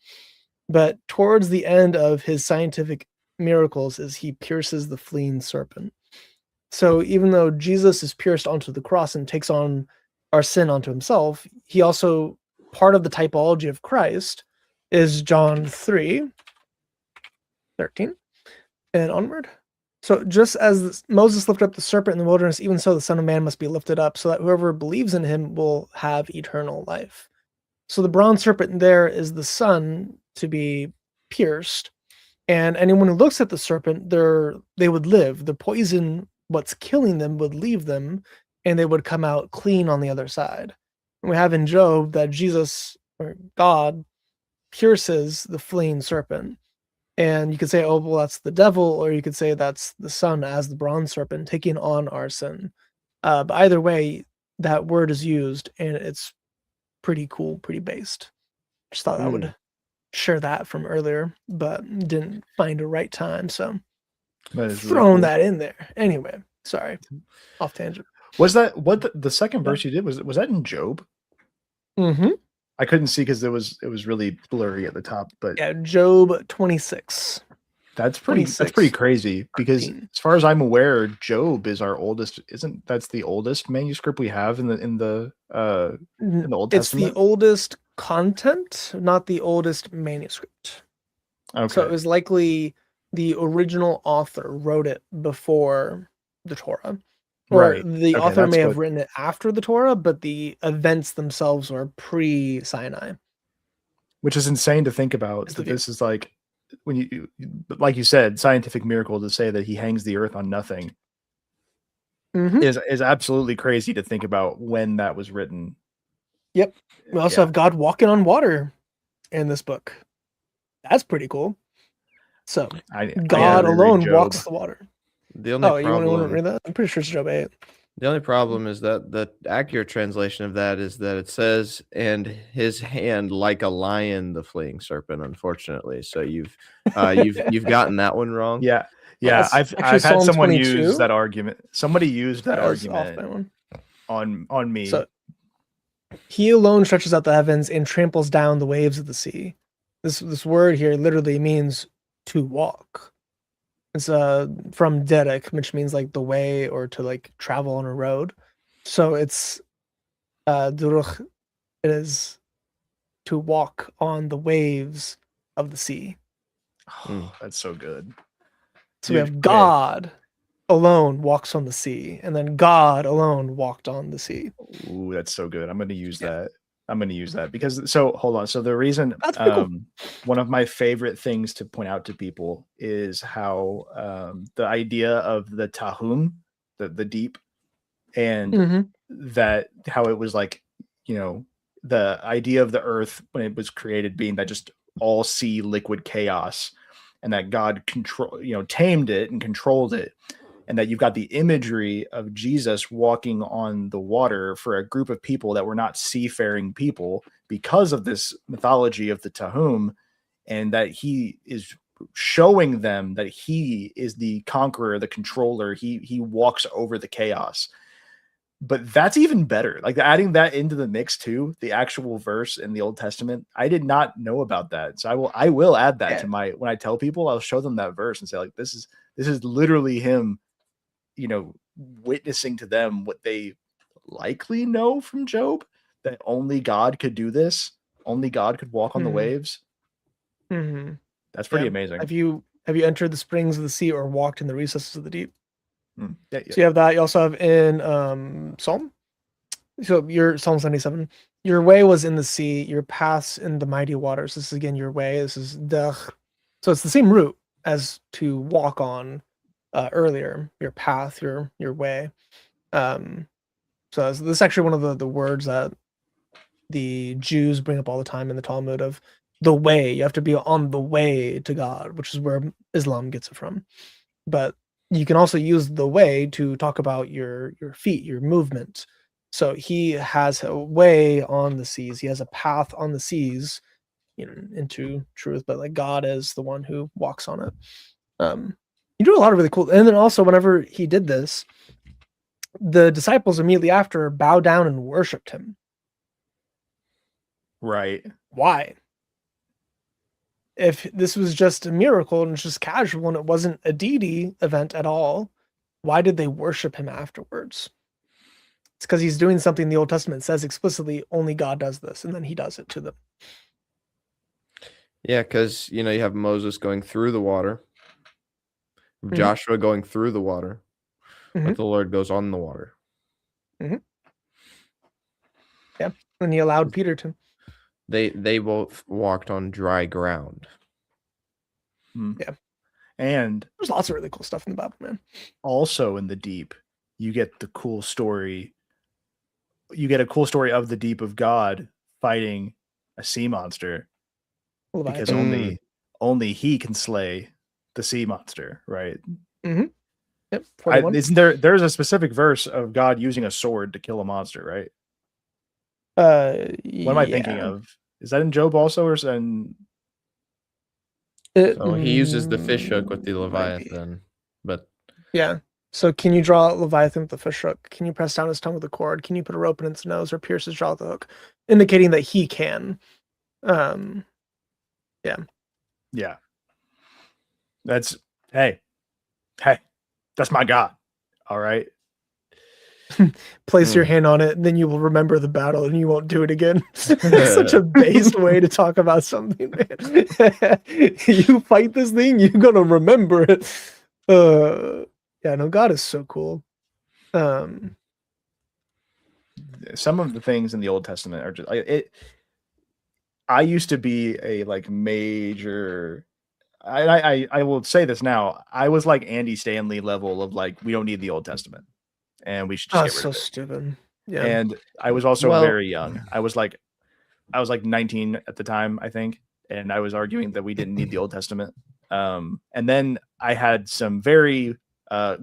But towards the end of his scientific miracles is he pierces the fleeing serpent. So even though Jesus is pierced onto the cross and takes on our sin onto himself, he also, part of the typology of Christ is John 3:13 and onward. So just as Moses lifted up the serpent in the wilderness, even so the Son of Man must be lifted up, so that whoever believes in him will have eternal life. So the bronze serpent there is the Son to be pierced, and anyone who looks at the serpent, they would live. The poison, what's killing them, would leave them, and they would come out clean on the other side. And we have in Job that Jesus, or God, pierces the fleeing serpent. And you could say, oh, well, that's the devil, or you could say that's the Son as the bronze serpent taking on our sin. But either way, that word is used, and it's pretty cool, pretty based. Just thought I would share that from earlier, but didn't find a right time, so throwing that in there. Anyway, sorry, off tangent. Was that what the second verse you did? Was that in Job? Mm-hmm. I couldn't see because it was really blurry at the top, but yeah, Job 26. That's pretty crazy, because as far as I'm aware, Job is our oldest. That's the oldest manuscript we have in the Old Testament? It's the oldest content, not the oldest manuscript. Okay. So it was likely the original author wrote it before the Torah. Or right. The author may have written it after the Torah, but the events themselves are pre-Sinai. Which is insane to think about. That this is like, when you, like you said, scientific miracle to say that he hangs the earth on nothing is absolutely crazy to think about when that was written. Yep. We also have God walking on water in this book. That's pretty cool. So God alone walks the water. The only you want to read that? I'm pretty sure it's Job 8. The only problem is that the accurate translation of that is that it says, "And his hand like a lion, the fleeing serpent." Unfortunately, so you've gotten that one wrong. Yeah. Yeah, Yeah. it's actually I've had Psalm someone use 22. that argument. Somebody used that Yeah, it's off by argument one. on me. So he alone stretches out the heavens and tramples down the waves of the sea. This word here literally means to walk. It's from derek, which means like the way or to like travel on a road. So it's duruch, it is to walk on the waves of the sea. Oh, that's so good. So we Dude, have okay. God alone walks on the sea, and then God alone walked on the sea. Ooh, that's so good. I'm going to use Yeah. that. I'm going to use that because hold on. So the reason That's pretty cool. one of my favorite things to point out to people is how the idea of the tahum, the deep, and Mhm. that how it was like, the idea of the earth when it was created being that just all sea liquid chaos, and that God tamed it and controlled it, and that you've got the imagery of Jesus walking on the water for a group of people that were not seafaring people because of this mythology of the Tahum, and that he is showing them that he is the conqueror, the controller. He walks over the chaos. But that's even better. Like adding that into the mix too, the actual verse in the Old Testament. I did not know about that. So I will add that to my, when I tell people, I'll show them that verse and say like, this is literally him, witnessing to them what they likely know from Job, that only God could do this. Only God could walk on the waves. Mm-hmm. That's pretty amazing. Have you entered the springs of the sea or walked in the recesses of the deep? Yeah. So you have that. You also have in Psalm. So your Psalm 77. Your way was in the sea, your paths in the mighty waters. This is again your way. This is dech. So it's the same route as to walk on earlier. Your path, your way. So this is actually one of the words that the Jews bring up all the time in the Talmud of the way. You have to be on the way to God, which is where Islam gets it from. But you can also use the way to talk about your feet, your movement. So he has a way on the seas. He has a path on the seas, into truth. But like God is the one who walks on it. You do a lot of really cool. And then also, whenever he did this, the disciples immediately after bowed down and worshipped him. Right. Why? If this was just a miracle and it's just casual and it wasn't a deity event at all, why did they worship him afterwards? It's because he's doing something the Old Testament says explicitly only God does this, and then he does it to them. Yeah, because you have Moses going through the water, Joshua going through the water, but the Lord goes on the water. Yeah, and he allowed Peter to. They both walked on dry ground. Yeah. And there's lots of really cool stuff in the Bible, man. Also in the deep, you get the cool story. You get a cool story of the deep of God fighting a sea monster, because only he can slay the sea monster, right? Yep. There's a specific verse of God using a sword to kill a monster, right? What am I thinking of? Is that in Job also, or in? So he uses the fish hook with the Leviathan, but yeah. So can you draw Leviathan with the fish hook? Can you press down his tongue with a cord? Can you put a rope in its nose or pierce his jaw with a hook? Indicating that he can. Yeah. Yeah. That's hey, that's my God. All right. Place your hand on it, and then you will remember the battle and you won't do it again. It's such a based way to talk about something, man. You fight this thing, you're gonna remember it. Yeah, no, God is so cool. Some of the things in the Old Testament are just I used to be a major. I will say this now. I was like Andy Stanley level of we don't need the Old Testament, and we should just get rid of it. Stupid. Yeah. And I was also very young. I was like 19 at the time, I think, and I was arguing that we didn't need the Old Testament. And then I had some very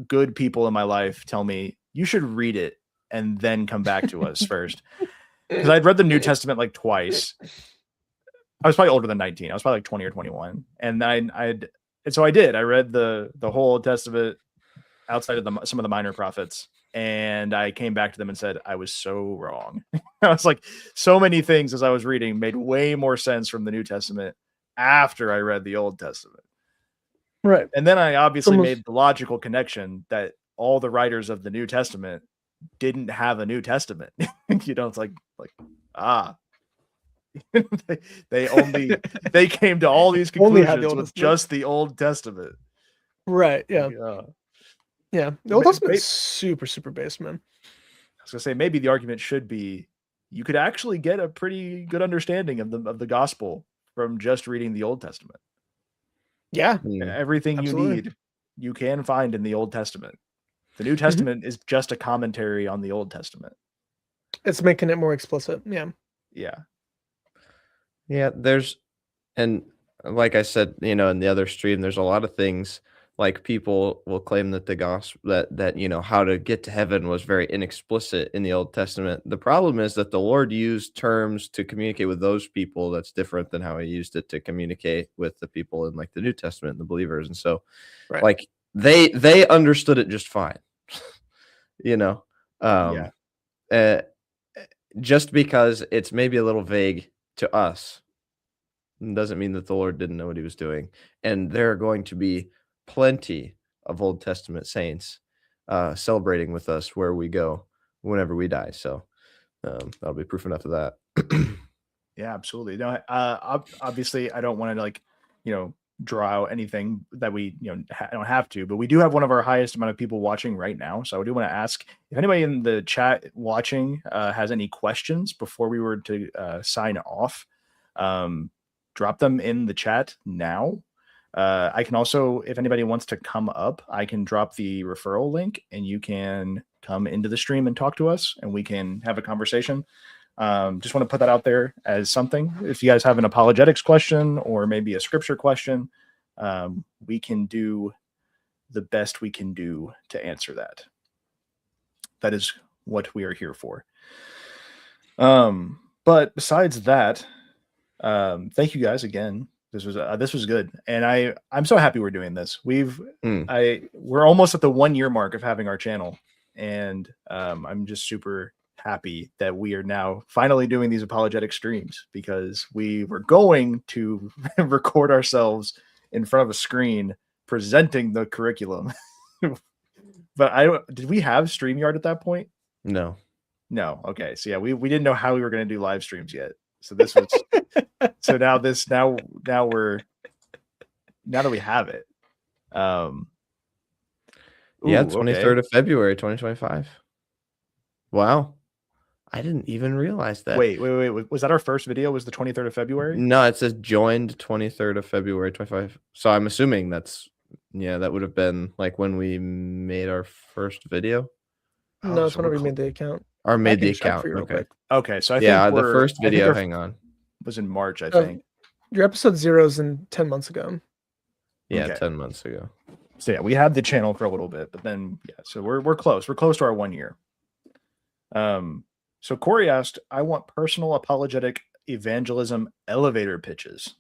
good people in my life tell me, you should read it and then come back to us first. Because I'd read the New Testament like twice. I was probably older than 19. I was probably like 20 or 21. And so I did. I read the whole Old Testament outside of some of the minor prophets. And I came back to them and said, I was so wrong. I was like, so many things as I was reading made way more sense from the New Testament after I read the Old Testament. Right. And then I obviously made the logical connection that all the writers of the New Testament didn't have a New Testament. It's like they came to all these conclusions with just the Old Testament. Right. Yeah. Yeah. The Old Testament is super, super base, man. I was gonna say maybe the argument should be you could actually get a pretty good understanding of the gospel from just reading the Old Testament. Yeah. Everything you need, you can find in the Old Testament. The New Testament is just a commentary on the Old Testament. It's making it more explicit. Yeah. Yeah. Yeah. And like I said, in the other stream, there's a lot of things. Like people will claim that the gospel that how to get to heaven was very inexplicit in the Old Testament. The problem is that the Lord used terms to communicate with those people that's different than how he used it to communicate with the people in like the New Testament, the believers. And so like they understood it just fine. Just because it's maybe a little vague to us doesn't mean that the Lord didn't know what he was doing. And there are going to be plenty of Old Testament saints celebrating with us where we go whenever we die. So that'll be proof enough of that. Yeah, absolutely. No, obviously I don't want to draw out anything that we don't have to, but we do have one of our highest amount of people watching right now. So I do want to ask if anybody in the chat watching has any questions before we were to sign off. Drop them in the chat now. I can also, if anybody wants to come up, I can drop the referral link and you can come into the stream and talk to us and we can have a conversation. Just want to put that out there as something. If you guys have an apologetics question or maybe a scripture question, we can do the best we can do to answer that. That is what we are here for. But besides that, thank you guys again. This was good, and I'm so happy we're doing this. We're almost at the 1 year mark of having our channel, and I'm just super happy that we are now finally doing these apologetic streams, because we were going to record ourselves in front of a screen presenting the curriculum. But did we have StreamYard at that point? No. Okay. So yeah, we didn't know how we were going to do live streams yet. So this was now that we have it. Yeah, 23rd of February, 2025. Wow. I didn't even realize that. Wait. Was that our first video? Was the 23rd of February? No, it says joined 23rd of February, 25. So I'm assuming that would have been like when we made our first video. No, it's whenever we made the account. Or made the account. Okay. So I think the first video, hang on, was in March, I think. Your episode 0 is in 10 months ago. Yeah, 10 months ago. So yeah, we had the channel for a little bit, but then so we're close. We're close to our 1 year. So Corey asked, I want personal apologetic evangelism elevator pitches.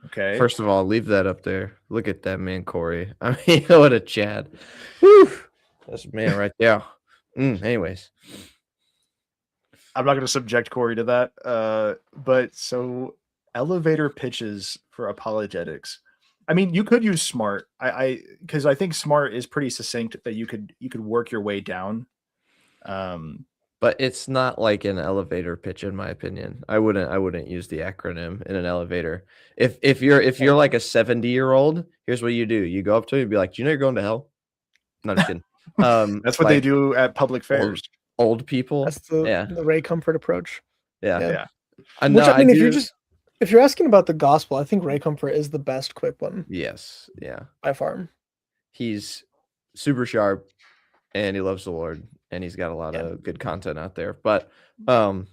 Okay. First of all, leave that up there. Look at that man, Corey. I mean, what a Chad. Whew. That's a man right there. Anyways. I'm not going to subject Corey to that. But so elevator pitches for apologetics. I mean, you could use SMART. Because I think SMART is pretty succinct that you could work your way down. But it's not like an elevator pitch, in my opinion. I wouldn't use the acronym in an elevator. If you're like a 70-year-old, here's what you do. You go up to him and be like, do you know you're going to hell? No, I'm just kidding. That's what they do at public fairs. Old people. That's the Ray Comfort approach. Yeah. If you're asking about the gospel, I think Ray Comfort is the best quick one. Yes. Yeah. By far. He's super sharp and he loves the Lord and he's got a lot of good content out there. But man,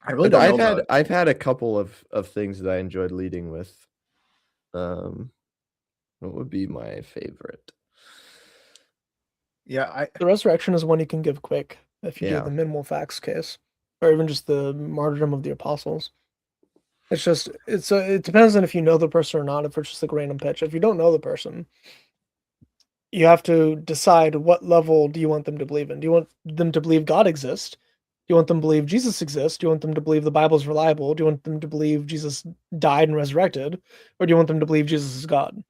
I really don't know. I've had a couple of things that I enjoyed leading with. What would be my favorite? Yeah, The resurrection is one you can give quick if you do Yeah. the minimal facts case, or even just the martyrdom of the apostles. It's just it depends on if you know the person or not. If it's just like a random pitch, if you don't know the person, you have to decide what level do you want them to believe in. Do you want them to believe God exists? Do you want them to believe Jesus exists? Do you want them to believe the Bible's reliable? Do you want them to believe Jesus died and resurrected? Or do you want them to believe Jesus is God?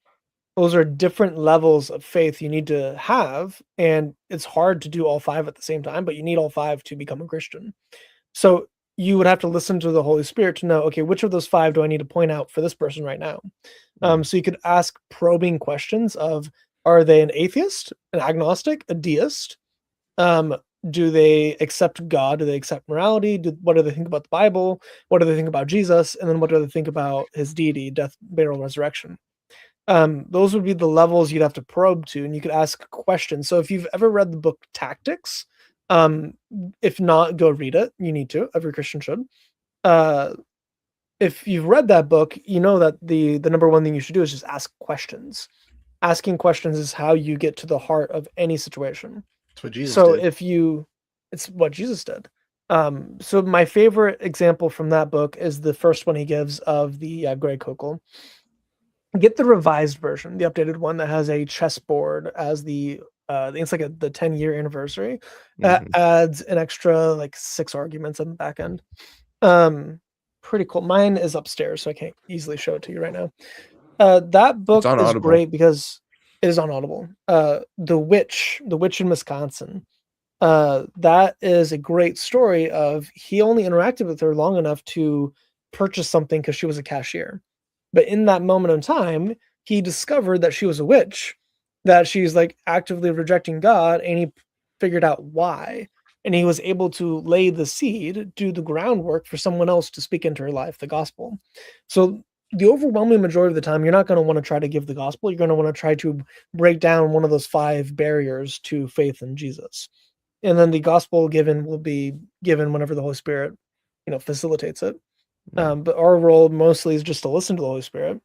Those are different levels of faith you need to have, and it's hard to do all five at the same time, but you need all five to become a Christian. So you would have to listen to the Holy Spirit to know, okay, which of those five do I need to point out for this person right now? So you could ask probing questions of, are they an atheist, an agnostic, a deist? Do they accept God? Do they accept morality? What do they think about the Bible? What do they think about Jesus? And then what do they think about his deity, death, burial, resurrection? Those would be the levels you'd have to probe to, and you could ask questions. So if you've ever read the book Tactics, if not, go read it. You need to. Every Christian should. If you've read that book, you know that the number one thing you should do is just ask questions. Asking questions is how you get to the heart of any situation. that's what Jesus So did. it's what Jesus did. So my favorite example from that book is the first one he gives of the Greg Kokel. Get the revised version, the updated one that has a chessboard as the it's like the 10-year anniversary. Adds an extra like 6 arguments on the back end. Pretty cool. Mine is upstairs, so I can't easily show it to you right now. That book on is Audible. great because it is on Audible. The Witch in Wisconsin. That is a great story of he only interacted with her long enough to purchase something because she was a cashier. But in that moment in time, he discovered that she was a witch, that she's like actively rejecting God, and he figured out why. And he was able to lay the seed, do the groundwork for someone else to speak into her life, the gospel. So the overwhelming majority of the time, you're not going to want to try to give the gospel. You're going to want to try to break down one of those 5 barriers to faith in Jesus. And then the gospel given will be given whenever the Holy Spirit, facilitates it. But our role mostly is just to listen to the Holy Spirit,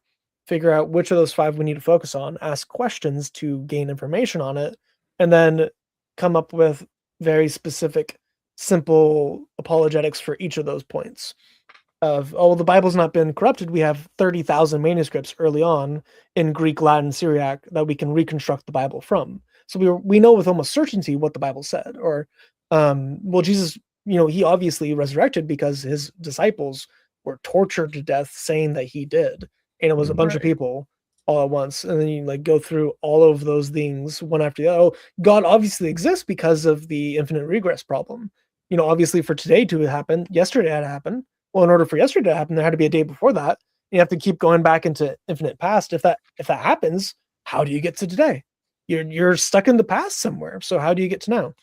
figure out which of those 5 we need to focus on, ask questions to gain information on it, and then come up with very specific, simple apologetics for each of those points. The Bible's not been corrupted. We have 30,000 manuscripts early on in Greek, Latin, Syriac that we can reconstruct the Bible from. So we know with almost certainty what the Bible said. Or, Jesus, he obviously resurrected because his disciples were tortured to death saying that he did. And it was a bunch of people all at once. And then you go through all of those things one after the other. Oh, God obviously exists because of the infinite regress problem. Obviously for today to happen, yesterday had to happen. Well, in order for yesterday to happen, there had to be a day before that. You have to keep going back into infinite past. If that happens, how do you get to today? You're stuck in the past somewhere. So how do you get to now?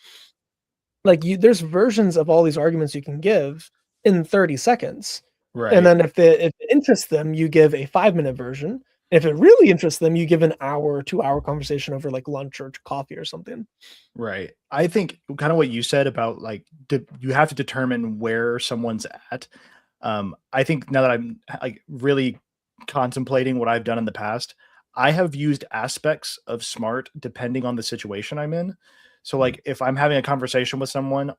There's versions of all these arguments you can give in 30 seconds. Right. And then if it interests them, you give a 5-minute version. If it really interests them, you give an hour, 2-hour conversation over lunch or coffee or something. Right. I think kind of what you said about you have to determine where someone's at. I think now that I'm really contemplating what I've done in the past, I have used aspects of SMART depending on the situation I'm in. So if I'm having a conversation with someone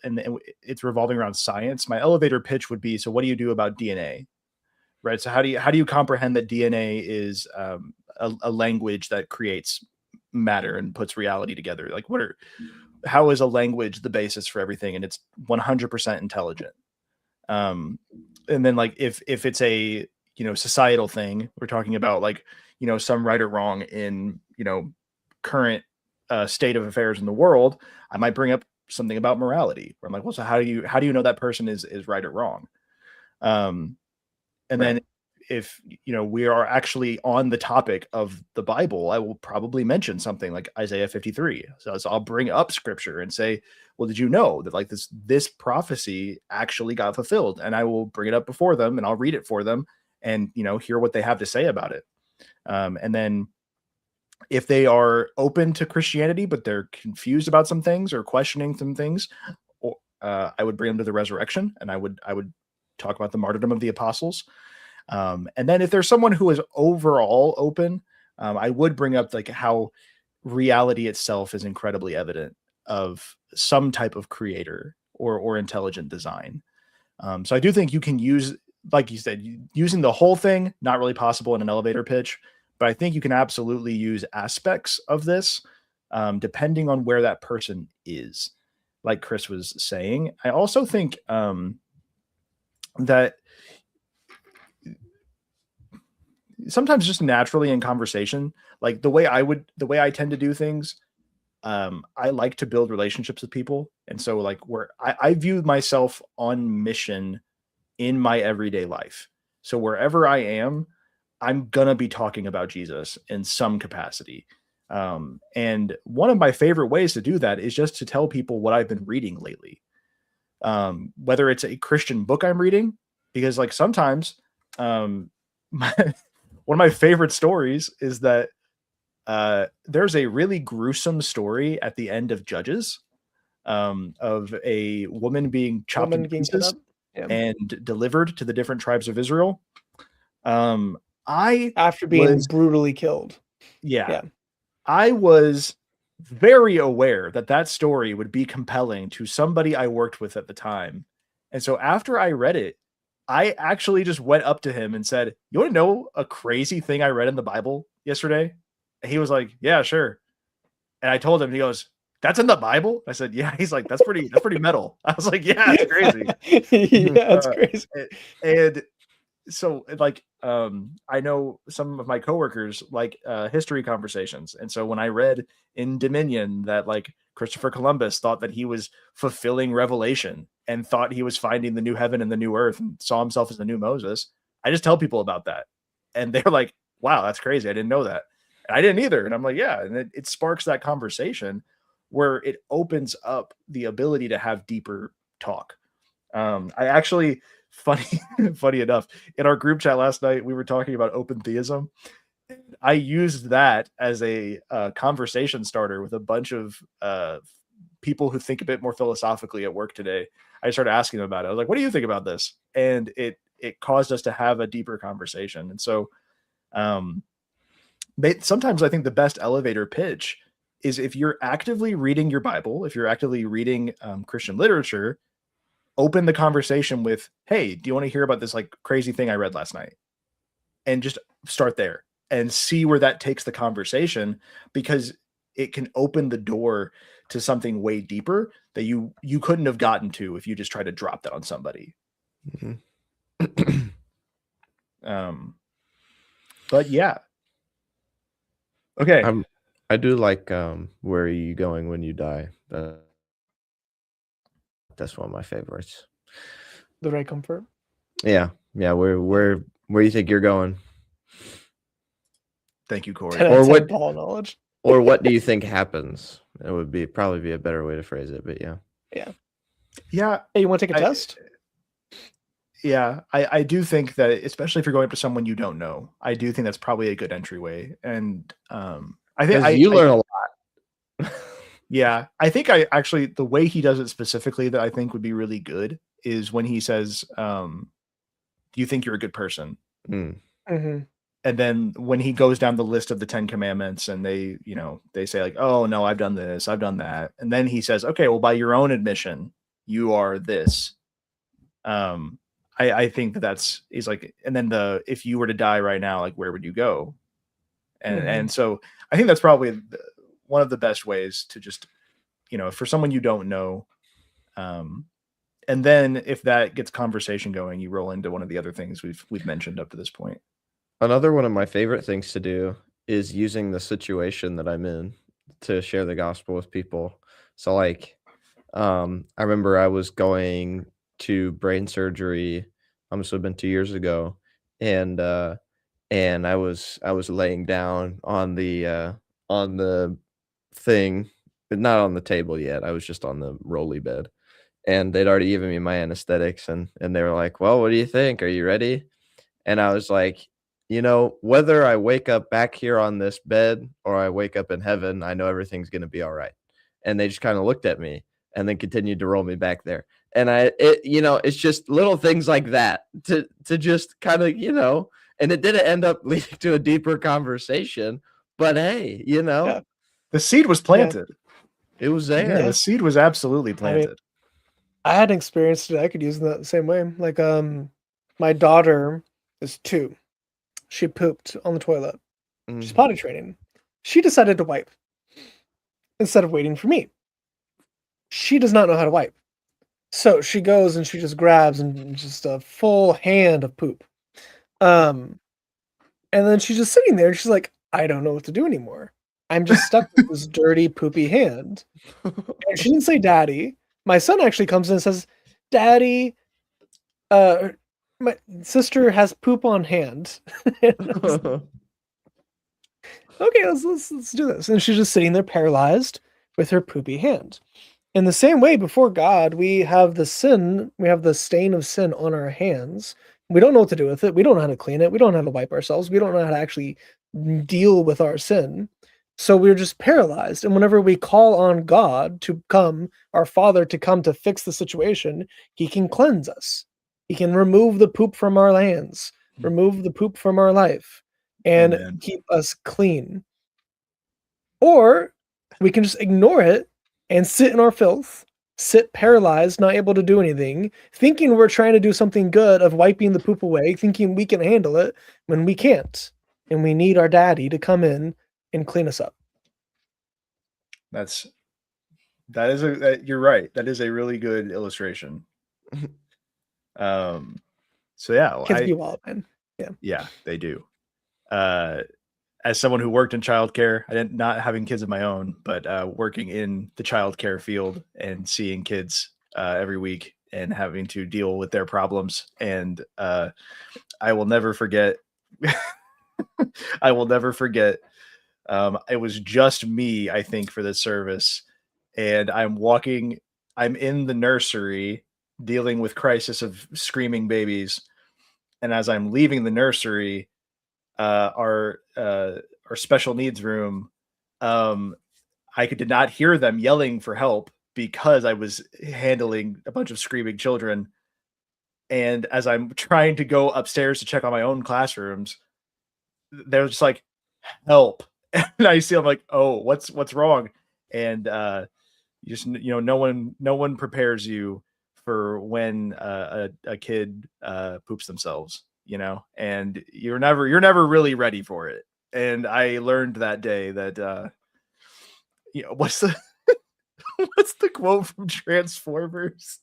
and it's revolving around science, my elevator pitch would be, so what do you do about DNA? Right. So how do you comprehend that DNA is a language that creates matter and puts reality together? How is a language the basis for everything? And it's 100% intelligent. And then if it's a, societal thing, we're talking about some right or wrong in, current state of affairs in the world, I might bring up something about morality where I'm like, well, so how do you know that person is right or wrong? And then if, we are actually on the topic of the Bible, I will probably mention something like Isaiah 53. So I'll bring up scripture and say, well, did you know that this prophecy actually got fulfilled? And I will bring it up before them and I'll read it for them and, hear what they have to say about it. And then if they are open to Christianity, but they're confused about some things or questioning some things, I would bring them to the resurrection and I would talk about the martyrdom of the apostles. And then if there's someone who is overall open, I would bring up like how reality itself is incredibly evident of some type of creator or intelligent design. So I do think you can use, like you said, using the whole thing, not really possible in an elevator pitch, but I think you can absolutely use aspects of this, depending on where that person is. Like Chris was saying, I also think that sometimes just naturally in conversation, like the way I tend to do things, I like to build relationships with people. And so like where I view myself on mission in my everyday life. So wherever I am, I'm gonna be talking about Jesus in some capacity. And one of my favorite ways to do that is just to tell people what I've been reading lately. Whether it's a Christian book I'm reading, because like sometimes one of my favorite stories is that there's a really gruesome story at the end of Judges, of a woman being chopped into pieces and delivered to the different tribes of Israel. After being brutally killed. Yeah. I was very aware that that story would be compelling to somebody I worked with at the time. And so after I read it, I actually just went up to him and said, "You want to know a crazy thing I read in the Bible yesterday?" And he was like, "Yeah, sure." And I told him, and he goes, "That's in the Bible?" I said, "Yeah." He's like, that's pretty metal." I was like, "Yeah, it's crazy." Yeah, it's crazy. And so like, I know some of my coworkers like history conversations. And so when I read in Dominion that like Christopher Columbus thought that he was fulfilling Revelation and thought he was finding the new heaven and the new earth and saw himself as the new Moses, I just tell people about that. And they're like, "Wow, that's crazy. I didn't know that." And I didn't either. And I'm like, yeah. And it sparks that conversation where it opens up the ability to have deeper talk. I actually, funny enough, in our group chat last night, we were talking about open theism. I used that as a conversation starter with a bunch of people who think a bit more philosophically at work today. I started asking them about it. I was like, "What do you think about this?" And it caused us to have a deeper conversation. And so sometimes I think the best elevator pitch is if you're actively reading your Bible, if you're actively reading Christian literature, open the conversation with, "Hey, do you want to hear about this like crazy thing I read last night?" And just start there and see where that takes the conversation, because it can open the door to something way deeper that you couldn't have gotten to if you just try to drop that on somebody. Mm-hmm. But yeah. Okay. I do like Where Are You Going When You Die? That's one of my favorites. The Ray Comfort. Yeah. Where do you think you're going? Thank you, Corey. Or what ball knowledge? Or what do you think happens? It would probably be a better way to phrase it, but yeah. Yeah. Hey, you want to take a test? Yeah, I do think that, especially if you're going up to someone you don't know, I do think that's probably a good entryway. And I think you learn a lot. Yeah, I think the way he does it specifically that I think would be really good is when he says, "Do you think you're a good person?" Mm-hmm. And then when he goes down the list of the 10 commandments and they say like, "Oh no, I've done this, I've done that." And then he says, "Okay, well, by your own admission, you are this." I think he's like, and then if you were to die right now, like, where would you go? And so I think that's probably one of the best ways to just, for someone you don't know. And then if that gets conversation going, you roll into one of the other things we've mentioned up to this point. Another one of my favorite things to do is using the situation that I'm in to share the gospel with people. So like, I remember I was going to brain surgery. Must have been 2 years ago, and I was laying down on the thing, but not on the table yet. I was just on the rolly bed, and they'd already given me my anesthetics, and they were like, "Well, what do you think? Are you ready?" And I was like, whether I wake up back here on this bed or I wake up in heaven, I know everything's gonna be all right. And they just kind of looked at me, and then continued to roll me back there. And it's just little things like that to just kind of, and it didn't end up leading to a deeper conversation, but hey, the seed was planted. It was there. Yeah, the seed was absolutely planted. I had an experience that I could use in that same way. Like, my daughter is 2. She pooped on the toilet. She's potty training. She decided to wipe instead of waiting for me. She does not know how to wipe. So she goes and she just grabs and just a full hand of poop. And then she's just sitting there and she's like, I don't know what to do anymore. I'm just stuck with this dirty, poopy hand. And she didn't say daddy. My son actually comes in and says, Daddy, my sister has poop on hand. Okay, let's do this. And she's just sitting there paralyzed with her poopy hand. In the same way, before God, we have the sin, we have the stain of sin on our hands. We don't know what to do with it. We don't know how to clean it. We don't know how to wipe ourselves. We don't know how to actually deal with our sin. So we're just paralyzed. And whenever we call on God to come, our Father to come to fix the situation, he can cleanse us. He can remove the poop from our hands, remove the poop from our life, and keep us clean. Or we can just ignore it and sit in our filth, sit paralyzed, not able to do anything, thinking we're trying to do something good of wiping the poop away, thinking we can handle it when we can't. And we need our daddy to come in and clean us up. You're right. That is a really good illustration. So yeah, Kids be wild, man. Yeah, they do. As someone who worked in childcare, not having kids of my own, but working in the childcare field and seeing kids every week and having to deal with their problems. And I will never forget. I will never forget. It was just me, I think, for this service, and I'm in the nursery dealing with crisis of screaming babies, and as I'm leaving the nursery, our special needs room, I did not hear them yelling for help because I was handling a bunch of screaming children. And as I'm trying to go upstairs to check on my own classrooms, they're just like, help. And I see, I'm like, oh, what's wrong? And no one prepares you for when a kid poops themselves, and you're never really ready for it. And I learned that day that what's the what's the quote from Transformers?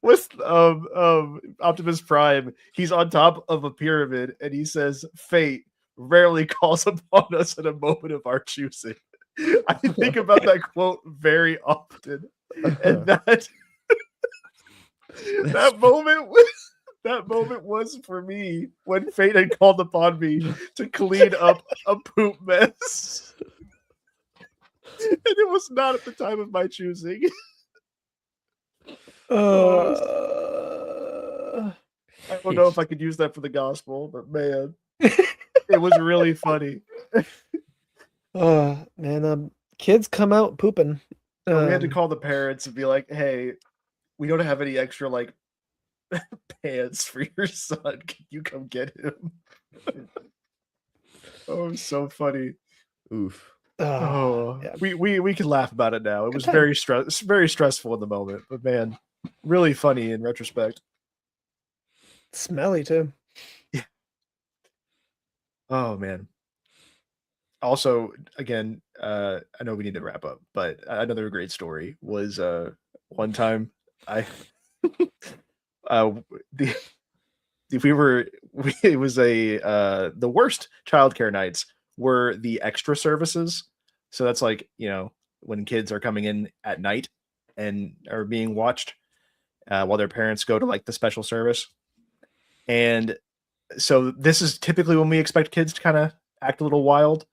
What's Optimus Prime? He's on top of a pyramid and he says, fate rarely calls upon us in a moment of our choosing. I think about that quote very often. And that moment was for me when fate had called upon me to clean up a poop mess. And it was not at the time of my choosing. I don't know if I could use that for the gospel, but man, it was really funny. Man, kids come out pooping. We had to call the parents and be like, hey, we don't have any extra pants for your son. Can you come get him? Oh, it was so funny. Oof. Yeah. We can laugh about it now. It was very stressful in the moment, but man, really funny in retrospect. Smelly too. Yeah. Oh man. Also, again, I know we need to wrap up, but another great story was one time it was the worst childcare nights were the extra services. So that's when kids are coming in at night and are being watched while their parents go to the special service. And so this is typically when we expect kids to kind of act a little wild.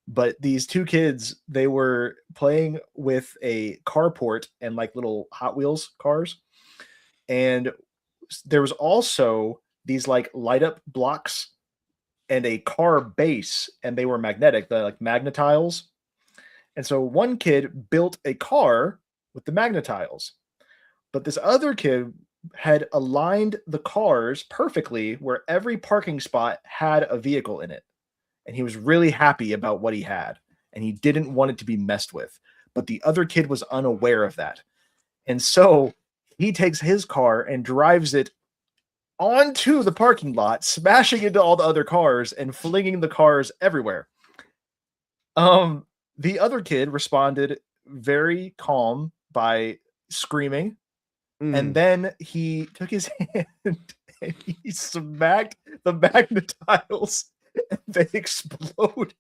But these 2 kids, they were playing with a carport and little Hot Wheels cars. And there was also these light up blocks and a car base, and they were magnetic, the magnetiles. And so one kid built a car with the magnetiles. But this other kid had aligned the cars perfectly where every parking spot had a vehicle in it. And he was really happy about what he had. And he didn't want it to be messed with. But the other kid was unaware of that. And so he takes his car and drives it onto the parking lot, smashing into all the other cars and flinging the cars everywhere. The other kid responded very calm by screaming. And then he took his hand and he smacked the magnetiles and they exploded.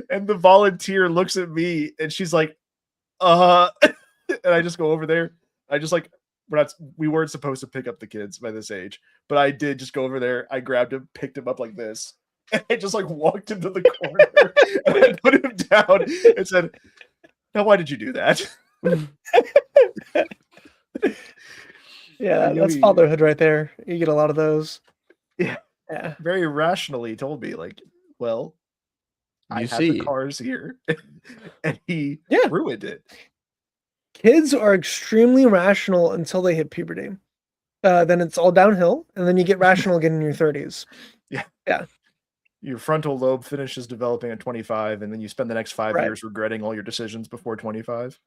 And the volunteer looks at me and she's like, and I just go over there. I just like, we weren't supposed to pick up the kids by this age, but I did just go over there. I grabbed him, picked him up like this, and I just like walked him to the corner and I put him down and said, "Now, why did you do that?" Yeah, that's fatherhood right there. You get a lot of those. Yeah. Very rationally told me, like, well, I have the cars here, and he ruined it. Kids are extremely rational until they hit puberty. Then it's all downhill, and then you get rational again in your 30s. Yeah. Your frontal lobe finishes developing at 25, and then you spend the next 5 years regretting all your decisions before 25.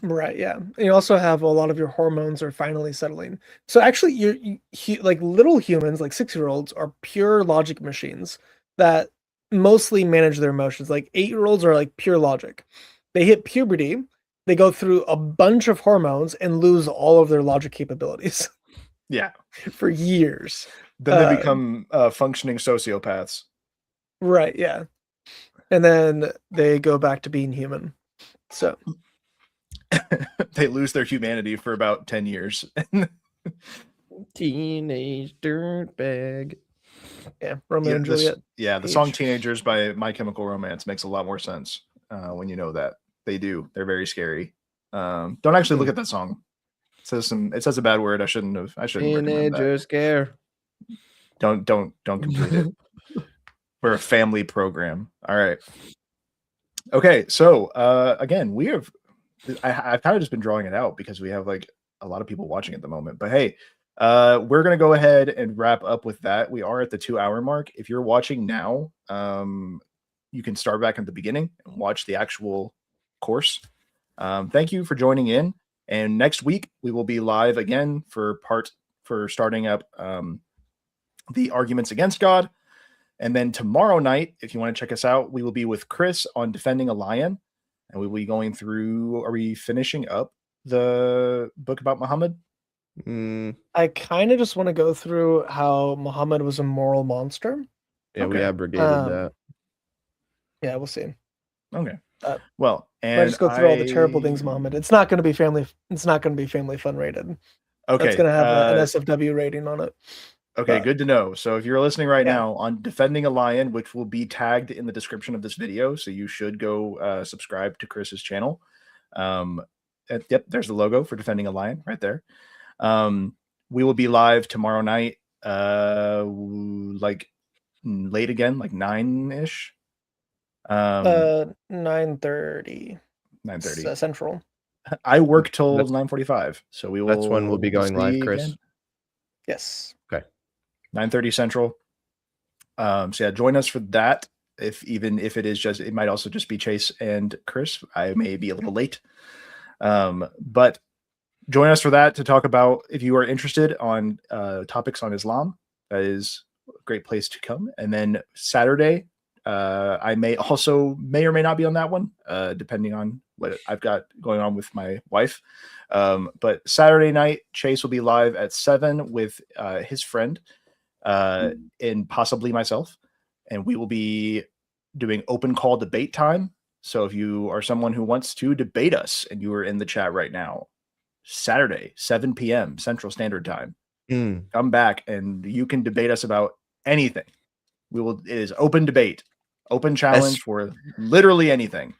Right, yeah. And you also have a lot of your hormones are finally settling. So actually, you like little humans, like 6-year-olds, are pure logic machines that mostly manage their emotions. Like 8-year-olds are like pure logic. They hit puberty, they go through a bunch of hormones and lose all of their logic capabilities. Yeah. For years. Then they become functioning sociopaths. Right, yeah. And then they go back to being human. So they lose their humanity for about 10 years. Teenage dirtbag. Yeah, Romeo and Juliet. The song Teenagers by My Chemical Romance makes a lot more sense when you know that. They do. They're very scary. Don't actually look at that song. It says a bad word. I shouldn't Teenager scare. Don't complete it. We're a family program. All right. Okay, so again, I've kind of just been drawing it out because we have like a lot of people watching at the moment. But hey, we're gonna go ahead and wrap up with that. We are at the 2-hour mark. If you're watching now, you can start back at the beginning and watch the actual course. Thank you for joining in. And next week we will be live again for starting up the arguments against God. And then tomorrow night, if you want to check us out, we will be with Chris on Defending a Lion. And we will be going through, are we finishing up the book about Muhammad? I kind of just want to go through how Muhammad was a moral monster. Yeah, we abrogated that. Yeah, we'll see. Okay. Well, and I just go through all the terrible things, Muhammad. It's not going to be family. It's not going to be family fun rated. Okay. It's going to have an SFW rating on it. Okay, good to know. So if you're listening right now on Defending a Lion, which will be tagged in the description of this video, so you should go subscribe to Chris's channel. Yep, there's the logo for Defending a Lion right there. We will be live tomorrow night, like late again, like 9-ish. 9:30. 9:30 Central. I work till 9:45, so we will. That's when we'll be going live, Chris. Again. Yes. Okay. 9:30 Central. So yeah, join us for that. Even if it is just, it might also just be Chase and Chris. I may be a little late, but join us for that to talk about, if you are interested on topics on Islam. That is a great place to come. And then Saturday, I may or may not be on that one, depending on what I've got going on with my wife. But Saturday night, Chase will be live at 7 with his friend and possibly myself. And we will be doing open call debate time. So if you are someone who wants to debate us and you are in the chat right now, Saturday, 7 p.m. Central Standard Time, come back and you can debate us about anything. It is open debate, open challenge for literally anything.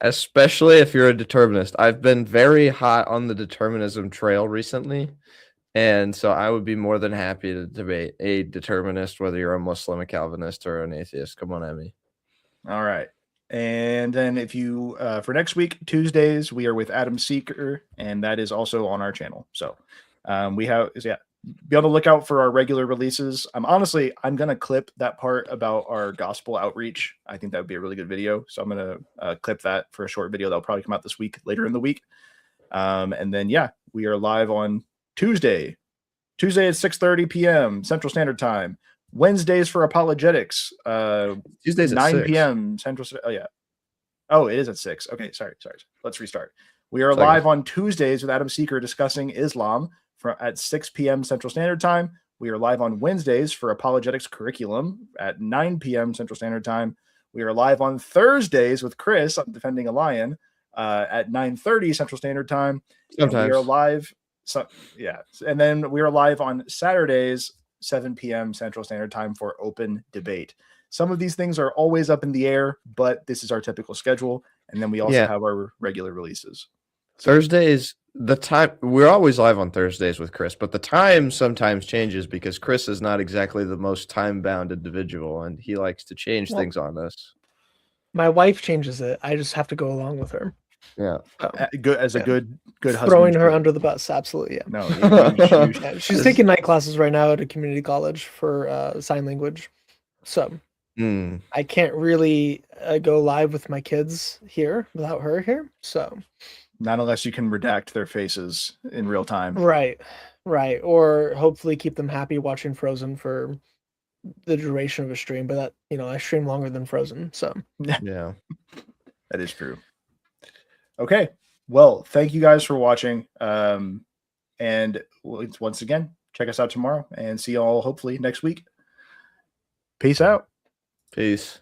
Especially if you're a determinist. I've been very hot on the determinism trail recently. And so I would be more than happy to debate a determinist, whether you're a Muslim, a Calvinist, or an atheist. Come on at me. All right. And then if you for next week, Tuesdays, we are with Adam Seeker, and that is also on our channel. So we have be on the lookout for our regular releases. I'm gonna clip that part about our gospel outreach. I think that would be a really good video. So I'm gonna clip that for a short video that'll probably come out this week, later in the week. And then we are live on Tuesday at 6:30 p.m. Central Standard Time. Wednesdays for apologetics. Tuesdays at 9 6. p.m. Central. Oh yeah. Oh, it is at 6. Okay, sorry. Let's restart. We are Sorry. live on Tuesdays with Adam Seeker discussing Islam at 6 p.m. Central Standard Time. We are live on Wednesdays for apologetics curriculum at 9 p.m. Central Standard Time. We are live on Thursdays with Chris on Defending a Lion at 9:30 Central Standard Time. Sometimes. And we are live. And then we are live on Saturdays, 7 p.m. Central Standard Time for open debate. Some of these things are always up in the air, but this is our typical schedule. And then we also have our regular releases. Thursdays, the time, we're always live on Thursdays with Chris, but the time sometimes changes because Chris is not exactly the most time-bound individual, and he likes to change things on us. My wife changes it. I just have to go along with her. Yeah. Good as a good husband. Throwing her under the bus, absolutely. Yeah. No, she's taking night classes right now at a community college for sign language. So I can't really go live with my kids here without her here. So not unless you can redact their faces in real time. Right. Or hopefully keep them happy watching Frozen for the duration of a stream. But that, I stream longer than Frozen. So yeah, that is true. Okay. Well, thank you guys for watching. And once again, check us out tomorrow and see you all hopefully next week. Peace out. Peace.